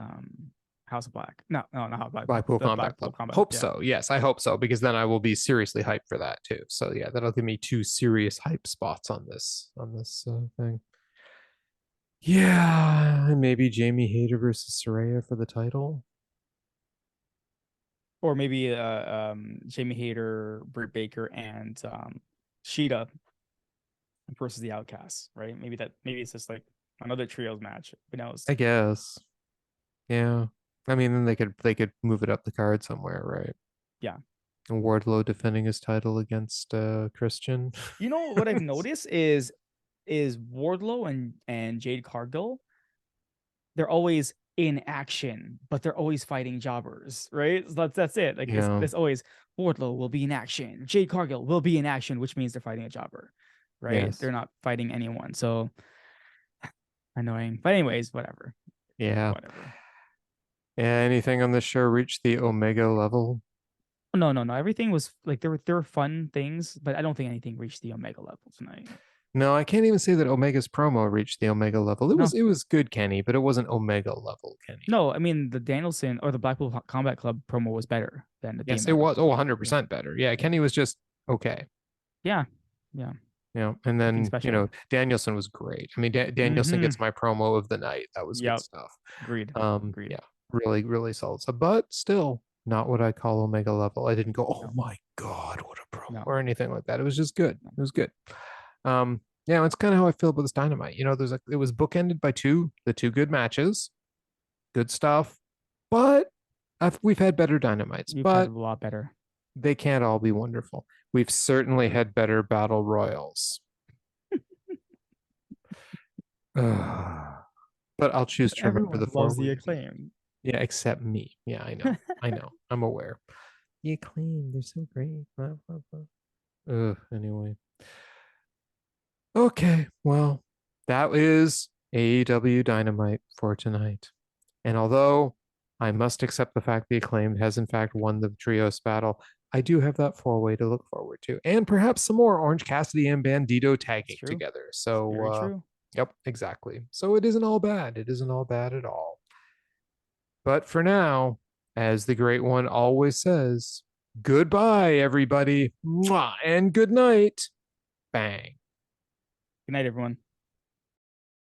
[SPEAKER 1] House of Black. No, no, not House of Black.
[SPEAKER 2] Blackpool
[SPEAKER 1] The
[SPEAKER 2] Combat
[SPEAKER 1] Blackpool
[SPEAKER 2] Club.
[SPEAKER 1] Combat.
[SPEAKER 2] Hope
[SPEAKER 1] Yeah.
[SPEAKER 2] so. Yes, I hope so, because then I will be seriously hyped for that too. So yeah, that'll give me two serious hype spots on this thing. Yeah, and maybe Jamie Hayter versus Saraya for the title.
[SPEAKER 1] Or maybe Jamie Hayter, Britt Baker, and Shida versus the Outcasts, right? Maybe it's just like another trios match. Who knows?
[SPEAKER 2] I guess. Yeah. I mean, then they could move it up the card somewhere, right?
[SPEAKER 1] Yeah.
[SPEAKER 2] And Wardlow defending his title against Christian.
[SPEAKER 1] You know what I've noticed is Wardlow and Jade Cargill, they're always in action, but they're always fighting jobbers, right? So that's it. Like
[SPEAKER 2] Yeah.
[SPEAKER 1] it's always Wardlow will be in action, Jade Cargill will be in action, which means they're fighting a jobber, right?
[SPEAKER 2] Yes.
[SPEAKER 1] They're not fighting anyone. So annoying. But anyways, whatever.
[SPEAKER 2] Yeah.
[SPEAKER 1] Whatever.
[SPEAKER 2] Yeah. Anything on this show reach the Omega level?
[SPEAKER 1] No, no, no. Everything was like there were fun things, but I don't think anything reached the Omega level tonight.
[SPEAKER 2] No, I can't even say that Omega's promo reached the Omega level. It was
[SPEAKER 1] No,
[SPEAKER 2] it was good, Kenny, but it wasn't Omega level, Kenny.
[SPEAKER 1] no. I mean, the Danielson or the Blackpool Combat Club promo was better than the
[SPEAKER 2] Yes, it
[SPEAKER 1] Omega
[SPEAKER 2] was. Oh,
[SPEAKER 1] promo. Yeah,
[SPEAKER 2] 100% better. Yeah, Kenny was just okay.
[SPEAKER 1] yeah, yeah.
[SPEAKER 2] And
[SPEAKER 1] Nothing
[SPEAKER 2] then,
[SPEAKER 1] special.
[SPEAKER 2] Danielson was great. I mean, Danielson
[SPEAKER 1] Mm-hmm.
[SPEAKER 2] gets my promo of the night. That was good
[SPEAKER 1] Yep.
[SPEAKER 2] stuff.
[SPEAKER 1] Agreed. Agreed.
[SPEAKER 2] Yeah, really, really solid stuff, but still not what I call Omega level. I didn't go, oh
[SPEAKER 1] No,
[SPEAKER 2] my God, what a promo
[SPEAKER 1] no,
[SPEAKER 2] or anything like that. It was just good.
[SPEAKER 1] no.
[SPEAKER 2] It was good. Yeah, it's kind of how I feel about this Dynamite. It was bookended by the two good matches, good stuff, but we've had better Dynamites,
[SPEAKER 1] You've had a
[SPEAKER 2] but
[SPEAKER 1] lot better.
[SPEAKER 2] they can't all be wonderful. We've certainly had better battle royals. But I'll choose
[SPEAKER 1] But
[SPEAKER 2] to remember
[SPEAKER 1] everyone
[SPEAKER 2] the
[SPEAKER 1] loves
[SPEAKER 2] four-way
[SPEAKER 1] the
[SPEAKER 2] at the end.
[SPEAKER 1] Acclaim.
[SPEAKER 2] Yeah, except me. Yeah, I know. I know. I'm aware. The Acclaim, they're so great. Blah, blah, blah. Anyway. Okay, well, that is AEW Dynamite for tonight. And although I must accept the fact the Acclaimed has in fact won the trios battle, I do have that four-way to look forward to. And perhaps some more Orange Cassidy and Bandido
[SPEAKER 1] It's
[SPEAKER 2] tagging
[SPEAKER 1] true.
[SPEAKER 2] together.
[SPEAKER 1] It's
[SPEAKER 2] So
[SPEAKER 1] very true.
[SPEAKER 2] yep, exactly. So it isn't all bad. It isn't all bad at all. But for now, as the great one always says, goodbye, everybody. Mwah, and good night. Bang.
[SPEAKER 1] Good night, everyone.